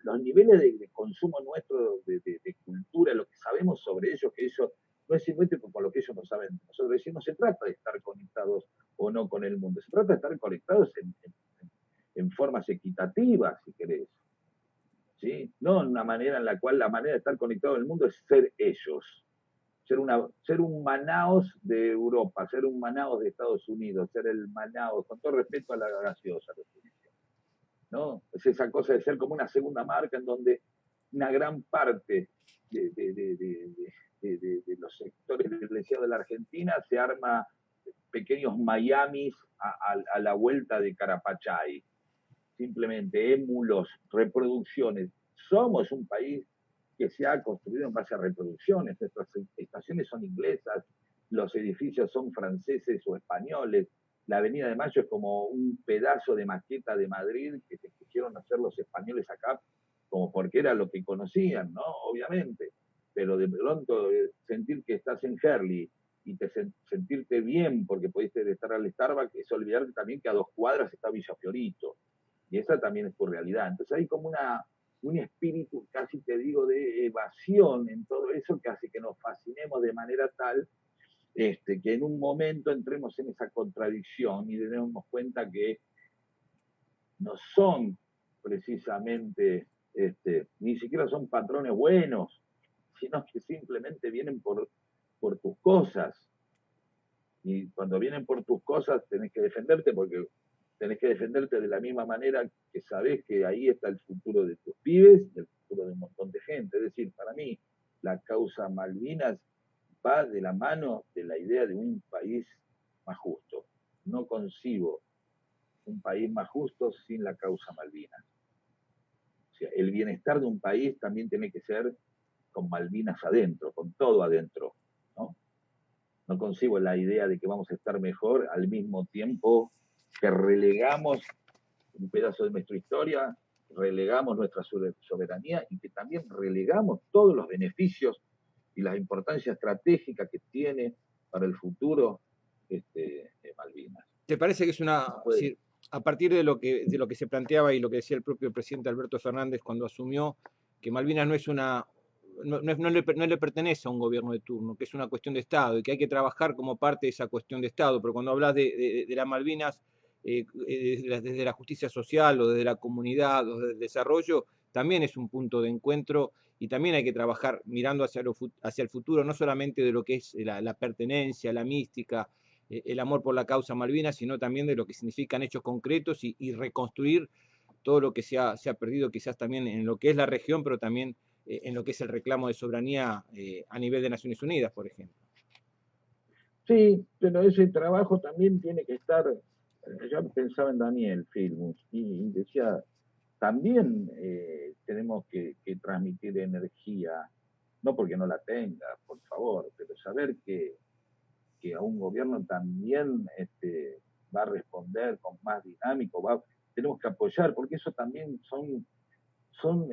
Los niveles de consumo nuestro de cultura, lo que sabemos sobre ellos, que ellos no es simétrico con lo que ellos no saben. Nosotros decimos, no se trata de estar conectados o no con el mundo, se trata de estar conectados en formas equitativas, si querés. ¿Sí? No en una manera en la cual la manera de estar conectado en el mundo es ser ellos. Ser un Manaos de Europa, ser un Manaos de Estados Unidos, ser el Manaos, con todo respeto a la gaseosa, ¿no? Es esa cosa de ser como una segunda marca en donde una gran parte de los sectores privilegiados de la Argentina se arma pequeños Miamis a la vuelta de Carapachay. Simplemente émulos, reproducciones. Somos un país que se ha construido en base a reproducciones. Nuestras estaciones son inglesas, los edificios son franceses o españoles. La Avenida de Mayo es como un pedazo de maqueta de Madrid que se quisieron hacer los españoles acá, como porque era lo que conocían, ¿no? Obviamente. Pero de pronto sentir que estás en Herley y sentirte bien porque pudiste estar al Starbucks es olvidarte también que a 2 cuadras está Villa Fiorito. Y esa también es tu realidad. Entonces hay como un espíritu, casi te digo, de evasión en todo eso que hace que nos fascinemos de manera tal que en un momento entremos en esa contradicción y demos cuenta que no son precisamente, ni siquiera son patrones buenos, sino que simplemente vienen por tus cosas. Y cuando vienen por tus cosas tenés que defenderte porque tenés que defenderte de la misma manera que sabés que ahí está el futuro de tus pibes y el futuro de un montón de gente. Es decir, para mí la causa Malvinas va de la mano de la idea de un país más justo. No concibo un país más justo sin la causa Malvinas. O sea, el bienestar de un país también tiene que ser con Malvinas adentro, con todo adentro, ¿no? No concibo la idea de que vamos a estar mejor al mismo tiempo que relegamos un pedazo de nuestra historia, relegamos nuestra soberanía y que también relegamos todos los beneficios y la importancia estratégica que tiene para el futuro Malvinas. ¿Te parece que es una, No puede... a partir de lo que se planteaba y lo que decía el propio presidente Alberto Fernández cuando asumió, que Malvinas no es una, no le pertenece a un gobierno de turno, que es una cuestión de Estado y que hay que trabajar como parte de esa cuestión de Estado, pero cuando hablas de las Malvinas desde la justicia social o desde la comunidad o desde el desarrollo, también es un punto de encuentro y también hay que trabajar mirando hacia el futuro, no solamente de lo que es la pertenencia, la mística, el amor por la causa Malvinas, sino también de lo que significan hechos concretos y reconstruir todo lo que se ha perdido quizás también en lo que es la región, pero también en lo que es el reclamo de soberanía a nivel de Naciones Unidas, por ejemplo. Sí, pero ese trabajo también tiene que estar, yo pensaba en Daniel Filmus y decía, también tenemos que transmitir energía, no porque no la tenga, por favor, pero saber que a un gobierno también va a responder con más dinámico, tenemos que apoyar, porque eso también son, son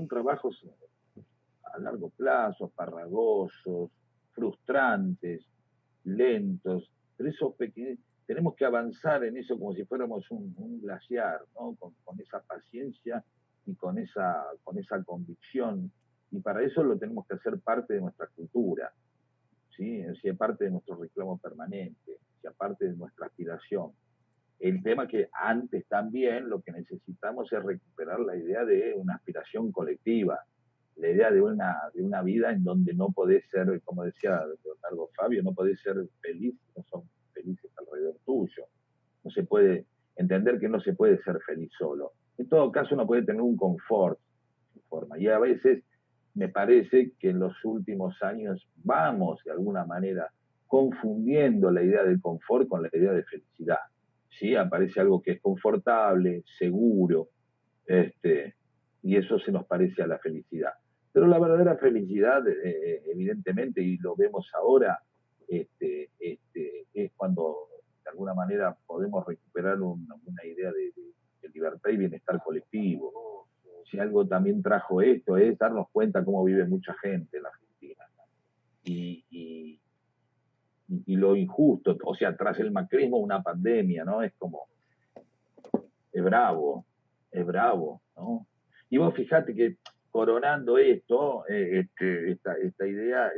trabajos a largo plazo, farragosos, frustrantes, lentos, pero esos pequeños, tenemos que avanzar en eso como si fuéramos un glaciar, ¿no? Con esa paciencia y con esa convicción, y para eso lo tenemos que hacer parte de nuestra cultura, ¿sí? Sea parte de nuestro reclamo permanente, sea parte de nuestra aspiración. El tema que antes también lo que necesitamos es recuperar la idea de una aspiración colectiva, la idea de una vida en donde no podés ser, como decía Leonardo Fabio, no podés ser feliz si no son felices alrededor tuyo. No se puede entender que no se puede ser feliz solo. En todo caso, uno puede tener un confort en forma. Y a veces me parece que en los últimos años vamos, de alguna manera, confundiendo la idea del confort con la idea de felicidad. ¿sí? Aparece algo que es confortable, seguro, este, y eso se nos parece a la felicidad. Pero la verdadera felicidad, evidentemente, y lo vemos ahora, es cuando de alguna manera podemos recuperar una idea de libertad y bienestar colectivo. Si algo también trajo esto es darnos cuenta cómo vive mucha gente en la Argentina y, y, y lo injusto, o sea, tras el macrismo una pandemia, ¿no? Es como, es bravo, es bravo, ¿no? Y vos fijate que coronando esto, esta idea,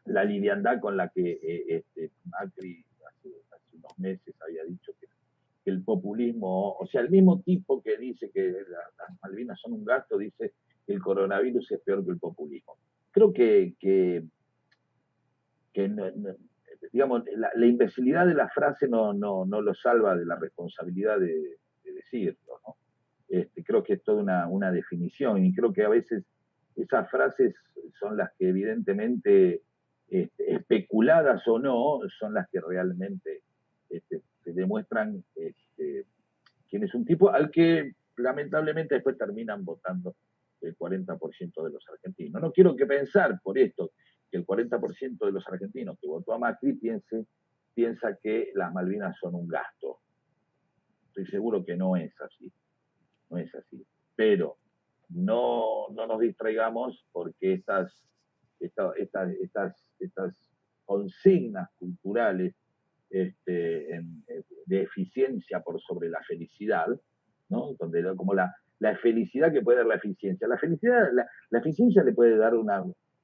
la liviandad con la que Macri hace unos meses había dicho que el populismo, o sea, el mismo tipo que dice que las Malvinas son un gasto, dice que el coronavirus es peor que el populismo. Creo que digamos, la imbecilidad de la frase no lo salva de la responsabilidad de decirlo, ¿no? Creo que es toda una definición y creo que a veces esas frases son las que evidentemente, especuladas o no, son las que realmente te demuestran quién es un tipo al que lamentablemente después terminan votando el 40% de los argentinos. No quiero que pensar por esto que el 40% de los argentinos que votó a Macri piensa que las Malvinas son un gasto. Estoy seguro que no es así, no es así. Pero no nos distraigamos porque estas consignas culturales de eficiencia por sobre la felicidad, ¿no? Donde como la felicidad que puede dar la eficiencia. La eficiencia le puede dar una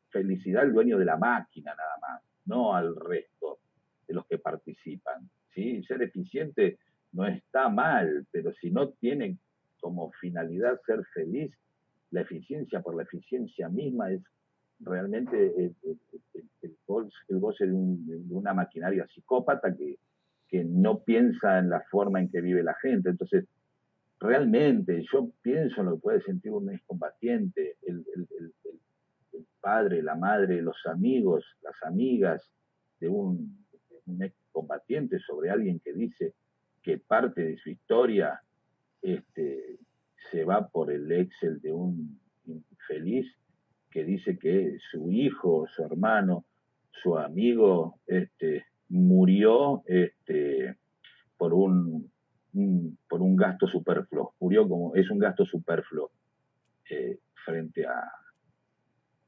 felicidad al dueño de la máquina nada más, no al resto de los que participan. ¿Sí? Ser eficiente no está mal, pero si no tiene como finalidad ser feliz, la eficiencia por la eficiencia misma es realmente el goce de una maquinaria psicópata que no piensa en la forma en que vive la gente. Entonces, realmente yo pienso en lo que puede sentir un excombatiente, el padre, la madre, los amigos, las amigas de un excombatiente sobre alguien que dice que parte de su historia se va por el Excel de un infeliz que dice que su hijo, su hermano, su amigo murió por por un gasto superfluo, murió como es un gasto superfluo frente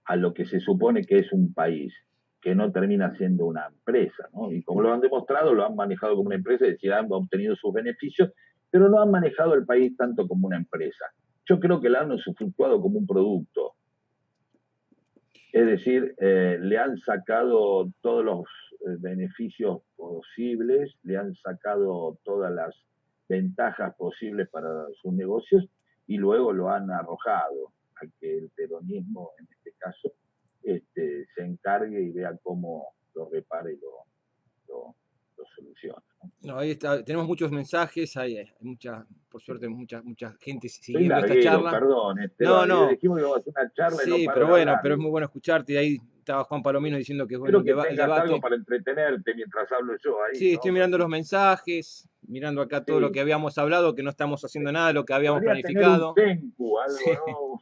a lo que se supone que es un país, que no termina siendo una empresa, ¿no? Y como lo han demostrado, lo han manejado como una empresa, es decir, han obtenido sus beneficios, pero no han manejado el país tanto como una empresa. Yo creo que la han usufructuado como un producto, es decir, le han sacado todos los beneficios posibles, le han sacado todas las ventajas posibles para sus negocios y luego lo han arrojado a que el peronismo, en este caso, se encargue y vea cómo lo repare y lo soluciona. ¿No? No, ahí está, tenemos muchos mensajes, hay mucha, por suerte, mucha gente Soy siguiendo esta larguero, charla. perdón, No, Esteban, y no, dijimos que íbamos a hacer una charla y no sí, paro pero de bueno, hablar. pero es muy bueno escucharte. Y ahí estaba Juan Palomino diciendo que es bueno Espero que el tengas algo debate. para entretenerte mientras hablo yo ahí, Sí, estoy ¿no? mirando Porque los mensajes, mirando acá todo lo que sí, habíamos hablado, que no estamos haciendo nada de lo que habíamos podría tener un planificado. senku, algo, Sí, ¿no?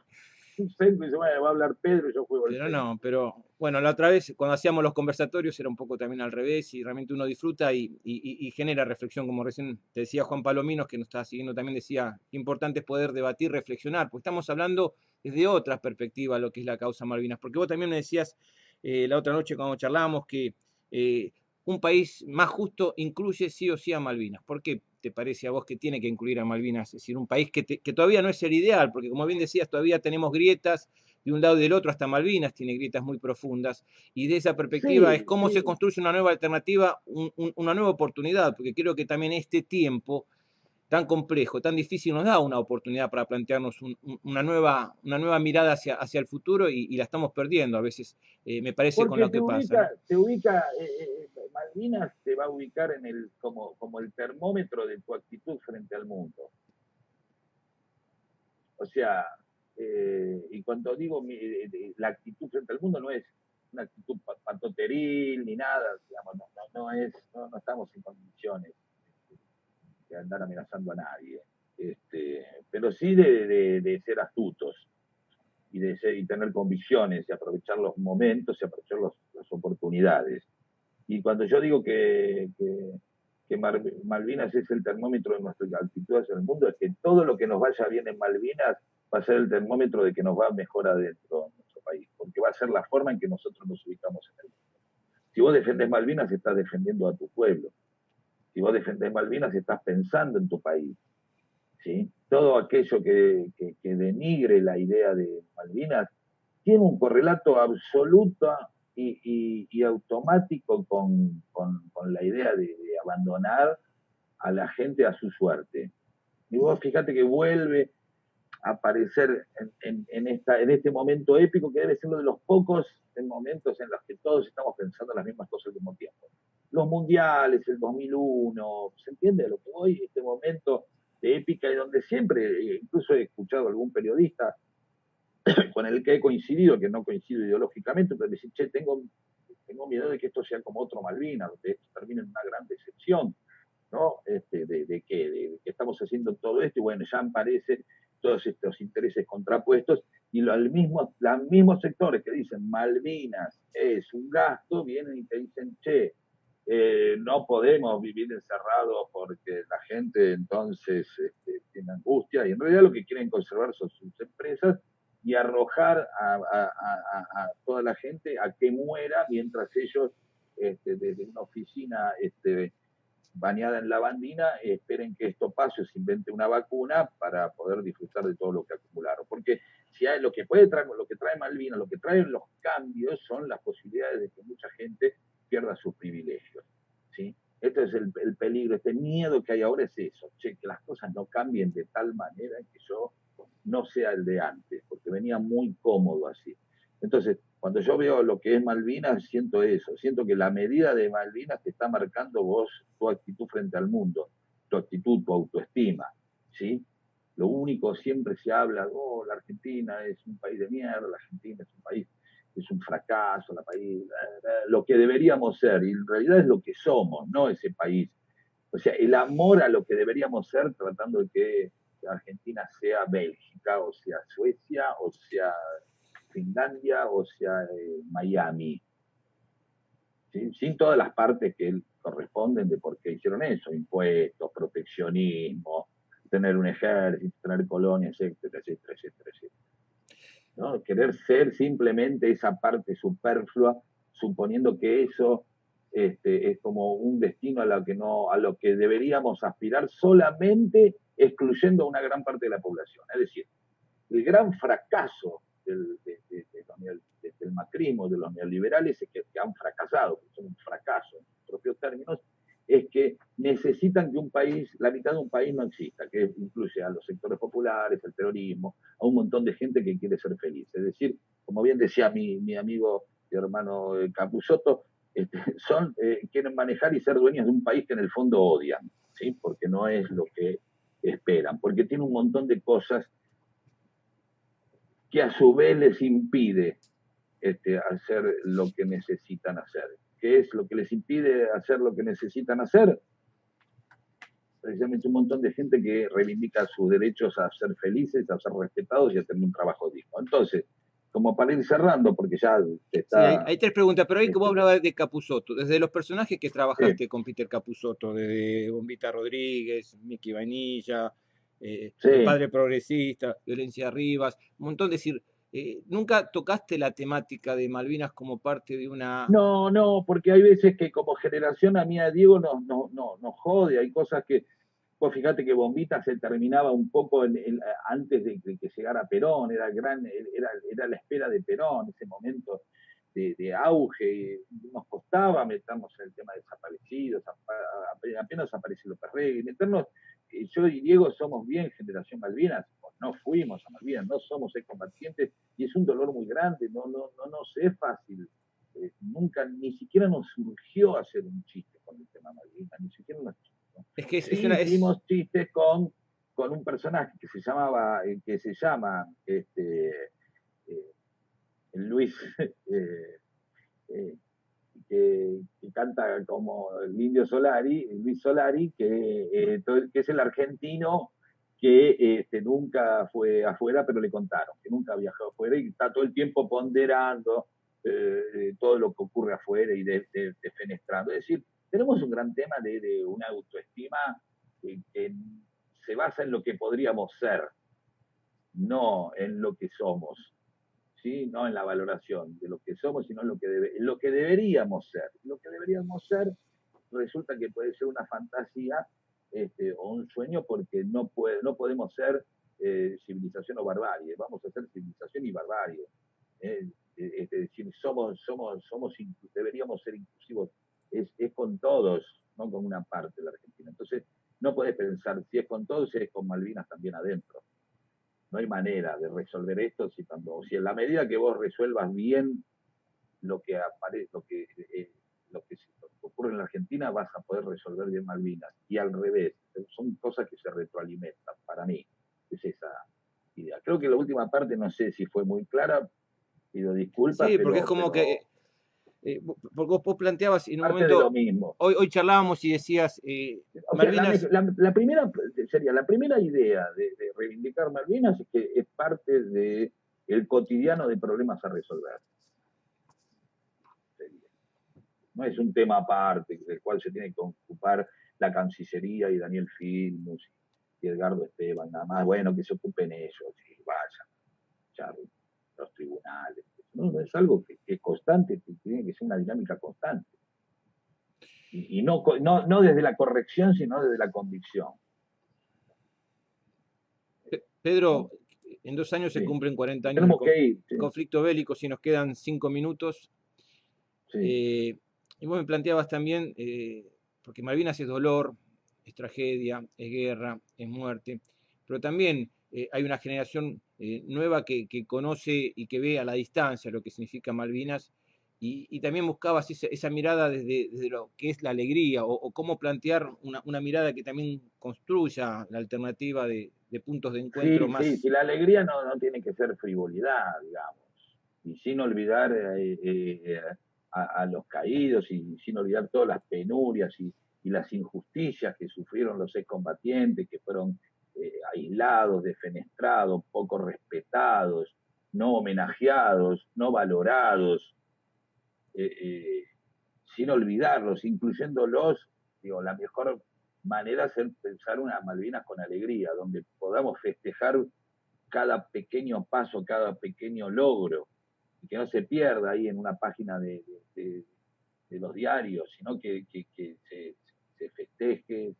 Un senku y dice, bueno, va a hablar Pedro y yo juego el pero no, senku. pero bueno, la otra vez cuando hacíamos los conversatorios era un poco también al revés y realmente uno disfruta y genera reflexión, como recién te decía Juan Palominos, que nos estaba siguiendo también decía, qué importante es poder debatir, reflexionar, porque estamos hablando desde otras perspectivas lo que es la causa Malvinas, porque vos también me decías la otra noche cuando charlábamos que eh, un país más justo incluye sí o sí a Malvinas. ¿Por qué te parece a vos que tiene que incluir a Malvinas? Es decir, un país que todavía no es el ideal, porque como bien decías, todavía tenemos grietas de un lado y del otro, hasta Malvinas tiene grietas muy profundas, y de esa perspectiva es Sí, cómo se sí. construye una nueva alternativa, una nueva oportunidad, porque creo que también este tiempo tan complejo, tan difícil, nos da una oportunidad para plantearnos una nueva mirada hacia el futuro y la estamos perdiendo a veces, me parece, con Porque lo que pasa, ¿no? Malvinas te va a ubicar como el termómetro de tu actitud frente al mundo. O sea, y cuando digo la actitud frente al mundo no es una actitud patoteril ni nada, digamos, no estamos en condiciones andar amenazando a nadie, pero sí de ser astutos y tener convicciones y aprovechar los momentos y aprovechar las oportunidades. Y cuando yo digo que Malvinas es el termómetro de nuestras altitudes en el mundo, es que todo lo que nos vaya bien en Malvinas va a ser el termómetro de que nos va mejor adentro en nuestro país, porque va a ser la forma en que nosotros nos ubicamos en el mundo. Si vos defendés Malvinas, estás defendiendo a tu pueblo. Si vos defendés Malvinas, estás pensando en tu país. ¿Sí? Todo aquello que denigre la idea de Malvinas tiene un correlato absoluto y automático con la idea de abandonar a la gente a su suerte. Y vos fíjate que vuelve a aparecer en este momento épico que debe ser uno de los pocos momentos en los que todos estamos pensando las mismas cosas al mismo tiempo. Los mundiales, el 2001, ¿se entiende de lo que voy? Este momento de épica y donde siempre, incluso he escuchado a algún periodista con el que he coincidido, que no coincido ideológicamente, pero decir, che, tengo miedo de que esto sea como otro Malvinas, donde esto termine en una gran decepción, ¿no? De que estamos haciendo todo esto y bueno, ya aparecen todos estos intereses contrapuestos y los mismos sectores que dicen Malvinas es un gasto, vienen y te dicen, che, no podemos vivir encerrados porque la gente entonces tiene angustia y en realidad lo que quieren conservar son sus empresas y arrojar a toda la gente a que muera mientras ellos desde una oficina bañada en lavandina esperen que esto pase o se invente una vacuna para poder disfrutar de todo lo que acumularon. Porque si hay, lo que trae Malvinas, lo que traen los cambios son las posibilidades de que mucha gente pierda sus privilegios. ¿Sí? Este es el peligro, este miedo que hay ahora es eso, che, que las cosas no cambien de tal manera que yo no sea el de antes, porque venía muy cómodo así. Entonces, cuando yo veo lo que es Malvinas, siento eso, siento que la medida de Malvinas te está marcando vos tu actitud frente al mundo, tu actitud, tu autoestima, ¿sí? Lo único, siempre se habla, oh, la Argentina es un país de mierda, la Argentina es un país, es un fracaso, la país, lo que deberíamos ser, y en realidad es lo que somos, no ese país. O sea, el amor a lo que deberíamos ser, tratando de que Argentina sea Bélgica, o sea Suecia, o sea Finlandia, o sea Miami, ¿sí? Sin todas las partes que corresponden de por qué hicieron eso, impuestos, proteccionismo, tener un ejército, tener colonias, etcétera, etcétera, etcétera, etcétera. ¿No? Querer ser simplemente esa parte superflua, suponiendo que eso es como un destino a lo que deberíamos aspirar solamente excluyendo a una gran parte de la población. Es decir, el gran fracaso del macrismo, de los neoliberales, es que han fracasado, que son un fracaso en sus propios términos, es que necesitan que un país, la mitad de un país no exista, que incluye a los sectores populares, al terrorismo, a un montón de gente que quiere ser feliz. Es decir, como bien decía mi amigo y hermano Capusotto, quieren manejar y ser dueños de un país que en el fondo odian, ¿sí? Porque no es lo que esperan, porque tiene un montón de cosas que a su vez les impide hacer lo que necesitan hacer. ¿Qué es lo que les impide hacer lo que necesitan hacer? Precisamente un montón de gente que reivindica sus derechos a ser felices, a ser respetados y a tener un trabajo digno. Entonces, como para ir cerrando, porque ya Sí, está... hay tres preguntas, pero ahí que vos hablabas de Capusotto, desde los personajes que Sí, trabajaste con Peter Capusotto, desde Bombita Rodríguez, Mickey Vainilla, El sí. Padre Progresista, Violencia Rivas, un montón de decir, nunca tocaste la temática de Malvinas como parte de una... No, no, porque hay veces que como generación a mí a Diego nos jode, hay cosas que, pues fíjate que Bombita se terminaba un poco antes de que llegara Perón, era la espera de Perón, ese momento de auge, nos costaba meternos en el tema de desaparecidos, apenas apareció López Rey, meternos, yo y Diego somos bien generación Malvinas, pues no fuimos a Malvinas, no somos excombatientes y es un dolor muy grande, no nos es fácil. Nunca, ni siquiera nos surgió hacer un chiste con el tema Malvinas, ni siquiera nos ¿no? Es que Sí hicimos chistes con un personaje que se llama Luis, eh, que, que canta como el Indio Solari, Luis Solari, que es el argentino que nunca fue afuera, pero le contaron, que nunca viajó afuera y está todo el tiempo ponderando todo lo que ocurre afuera y defenestrando. Es decir, tenemos un gran tema de una autoestima que se basa en lo que podríamos ser, no en lo que somos. ¿Sí? No en la valoración de lo que somos, sino en lo que deberíamos ser. Lo que deberíamos ser resulta que puede ser una fantasía o un sueño porque no podemos ser civilización o barbarie, vamos a ser civilización y barbarie. Es decir, deberíamos ser inclusivos, es con todos, no con una parte de la Argentina. Entonces, no puedes pensar si es con todos, es con Malvinas también adentro. No hay manera de resolver esto si en la medida que vos resuelvas bien lo que aparece, lo que ocurre en la Argentina, vas a poder resolver bien Malvinas. Y al revés, son cosas que se retroalimentan, para mí, es esa idea. Creo que la última parte no sé si fue muy clara, pido disculpas, Sí, porque es como que pero porque vos planteabas en un parte de lo momento, mismo. hoy charlábamos y decías, O sea, Malvinas, la primera sería la primera idea de reivindicar Malvinas es que es parte de el cotidiano de problemas a resolver. No es un tema aparte del cual se tiene que ocupar la Cancillería y Daniel Filmus y Edgardo Esteban, nada más. Bueno, que se ocupen ellos y vayan, ya, los tribunales. No, es algo que es constante, que tiene que ser una dinámica constante. Y no desde la corrección, sino desde la convicción. Pedro, ¿No? en 2 años se Sí. cumplen 40 años del Tenemos que ir. Sí, conflicto bélico, si nos quedan 5 minutos. sí. Y vos me planteabas también, porque Malvinas es dolor, es tragedia, es guerra, es muerte, pero también hay una generación nueva que conoce y que ve a la distancia lo que significa Malvinas, y también buscabas esa mirada desde lo que es la alegría, o cómo plantear una mirada que también construya la alternativa de puntos de encuentro Sí, sí, más. sí, la alegría no tiene que ser frivolidad, digamos, y sin olvidar a los caídos y sin olvidar todas las penurias y las injusticias que sufrieron los excombatientes, que fueron aislados, defenestrados, poco respetados, no homenajeados, no valorados, eh, eh, sin olvidarlos, incluyéndolos, digo, la mejor manera es pensar una Malvinas con alegría, donde podamos festejar cada pequeño paso, cada pequeño logro, y que no se pierda ahí en una página de los diarios, sino que se festeje,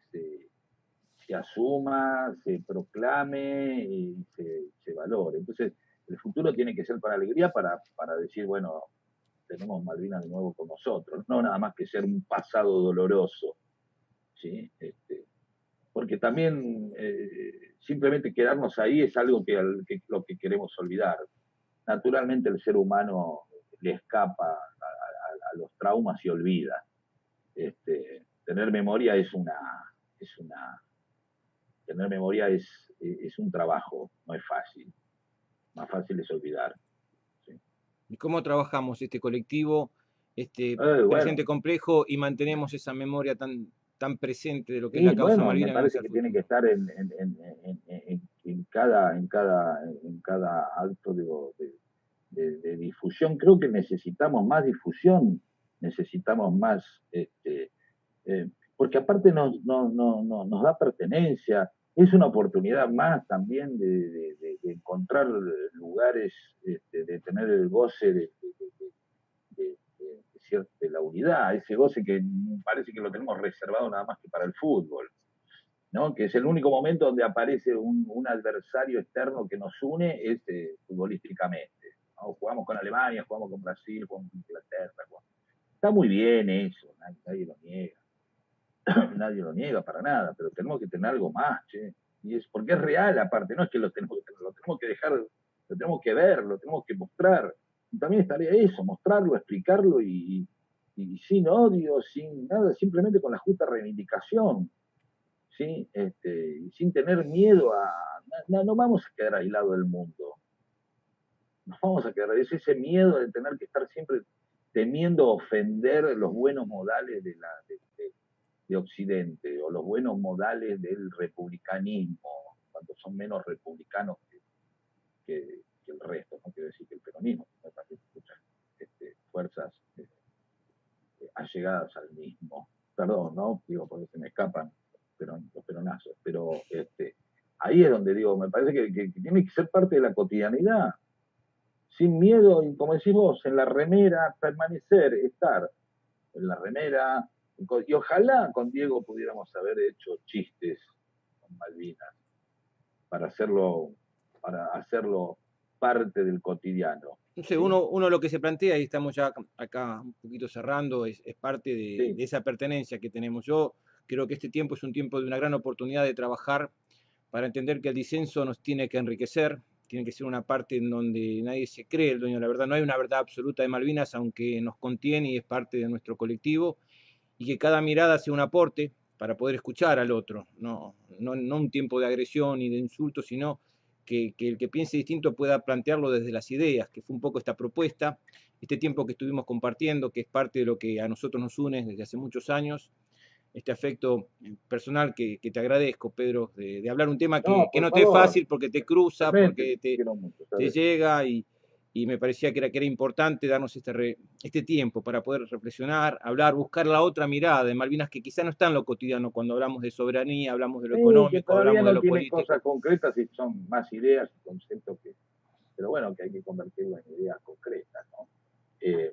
se asuma, se proclame y se valore. Entonces, el futuro tiene que ser para alegría, para decir, bueno, tenemos Malvinas de nuevo con nosotros, no nada más que ser un pasado doloroso, ¿sí? Porque también simplemente quedarnos ahí es algo lo que queremos olvidar. Naturalmente el ser humano le escapa a los traumas y olvida. Tener memoria tener memoria es un trabajo, no es fácil. Más fácil es olvidar. ¿Sí? ¿Y cómo trabajamos este colectivo, este Bueno, presente complejo y mantenemos esa memoria tan presente de lo que es la y causa bueno, me Malvinas parece hacia el que tiene que futuro? estar en cada acto de difusión. Creo que necesitamos más difusión, necesitamos más, porque aparte nos da pertenencia, es una oportunidad más también de encontrar lugares, de tener el goce de la unidad, ese goce que parece que lo tenemos reservado nada más que para el fútbol. ¿No? Que es el único momento donde aparece un adversario externo que nos une futbolísticamente. ¿No? Jugamos con Alemania, jugamos con Brasil, jugamos con Inglaterra. Está muy bien eso, nadie lo niega, nadie lo niega para nada, pero tenemos que tener algo más, che. Y es porque es real aparte, no es que lo tenemos que tener, lo tenemos que dejar, lo tenemos que ver, lo tenemos que mostrar. Y también estaría eso, mostrarlo, explicarlo y sin odio, sin nada, simplemente con la justa reivindicación. ¿Sí? Sin tener miedo no vamos a quedar aislados del mundo, nos vamos a quedar, es ese miedo de tener que estar siempre temiendo ofender los buenos modales de Occidente o los buenos modales del republicanismo, cuando son menos republicanos que el resto. No quiero decir que el peronismo, me parece que muchas fuerzas allegadas al mismo. Perdón, ¿no? Digo, porque se me escapan los peronazos. Pero ahí es donde digo, me parece que tiene que ser parte de la cotidianidad. Sin miedo, y como decís vos, en la remera, permanecer, estar en la remera. Y ojalá con Diego pudiéramos haber hecho chistes con Malvinas para hacerlo parte del cotidiano. No sé, ¿Sí? uno lo que se plantea, y estamos ya acá un poquito cerrando, es parte Sí. de esa pertenencia que tenemos. Yo creo que este tiempo es un tiempo de una gran oportunidad de trabajar para entender que el disenso nos tiene que enriquecer, tiene que ser una parte en donde nadie se cree el dueño de la verdad. No hay una verdad absoluta de Malvinas, aunque nos contiene y es parte de nuestro colectivo, y que cada mirada sea un aporte para poder escuchar al otro, no un tiempo de agresión y de insulto, sino que el que piense distinto pueda plantearlo desde las ideas, que fue un poco esta propuesta, este tiempo que estuvimos compartiendo, que es parte de lo que a nosotros nos une desde hace muchos años, este afecto personal que te agradezco, Pedro, de hablar un tema No, que por no te es favor, fácil porque te cruza, realmente, porque quiero mucho, te ¿sabes? llega y me parecía que era importante darnos este tiempo para poder reflexionar, hablar, buscar la otra mirada de Malvinas que quizá no está en lo cotidiano cuando hablamos de soberanía, hablamos de lo Sí, que económico, todavía hablamos de no lo tiene cosas político. concretas y son más ideas y conceptos pero bueno, que hay que convertirlo en ideas concretas, ¿no? De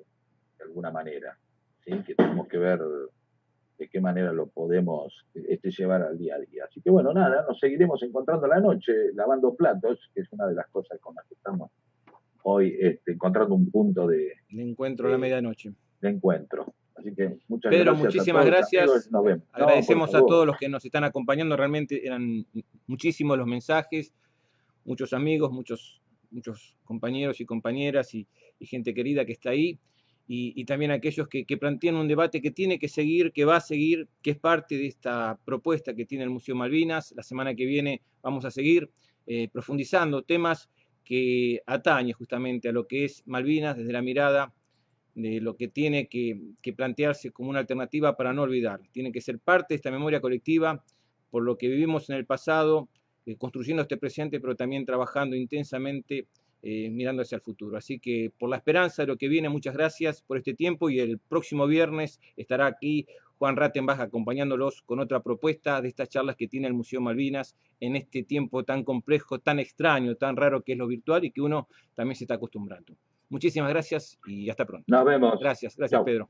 alguna manera, ¿sí? Que tenemos que ver de qué manera lo podemos llevar al día a día. Así que bueno, nada, nos seguiremos encontrando la noche lavando platos, que es una de las cosas con las que estamos hoy encontrando un punto El encuentro a la de, medianoche. de encuentro. Así que muchas Pedro, gracias a muchísimas todos, amigos, gracias. nos vemos. No, por Agradecemos a favor. todos los que nos están acompañando. Realmente eran muchísimos los mensajes, muchos amigos, muchos compañeros y compañeras y gente querida que está ahí. Y también aquellos que plantean un debate que tiene que seguir, que va a seguir, que es parte de esta propuesta que tiene el Museo Malvinas. La semana que viene vamos a seguir profundizando temas que atañen justamente a lo que es Malvinas desde la mirada de lo que tiene que plantearse como una alternativa para no olvidar. Tiene que ser parte de esta memoria colectiva por lo que vivimos en el pasado, construyendo este presente, pero también trabajando intensamente, mirando hacia el futuro. Así que por la esperanza de lo que viene, muchas gracias por este tiempo y el próximo viernes estará aquí Juan Rattenbach acompañándolos con otra propuesta de estas charlas que tiene el Museo Malvinas en este tiempo tan complejo, tan extraño, tan raro que es lo virtual y que uno también se está acostumbrando. Muchísimas gracias y hasta pronto. Nos vemos. Gracias Chao. Pedro.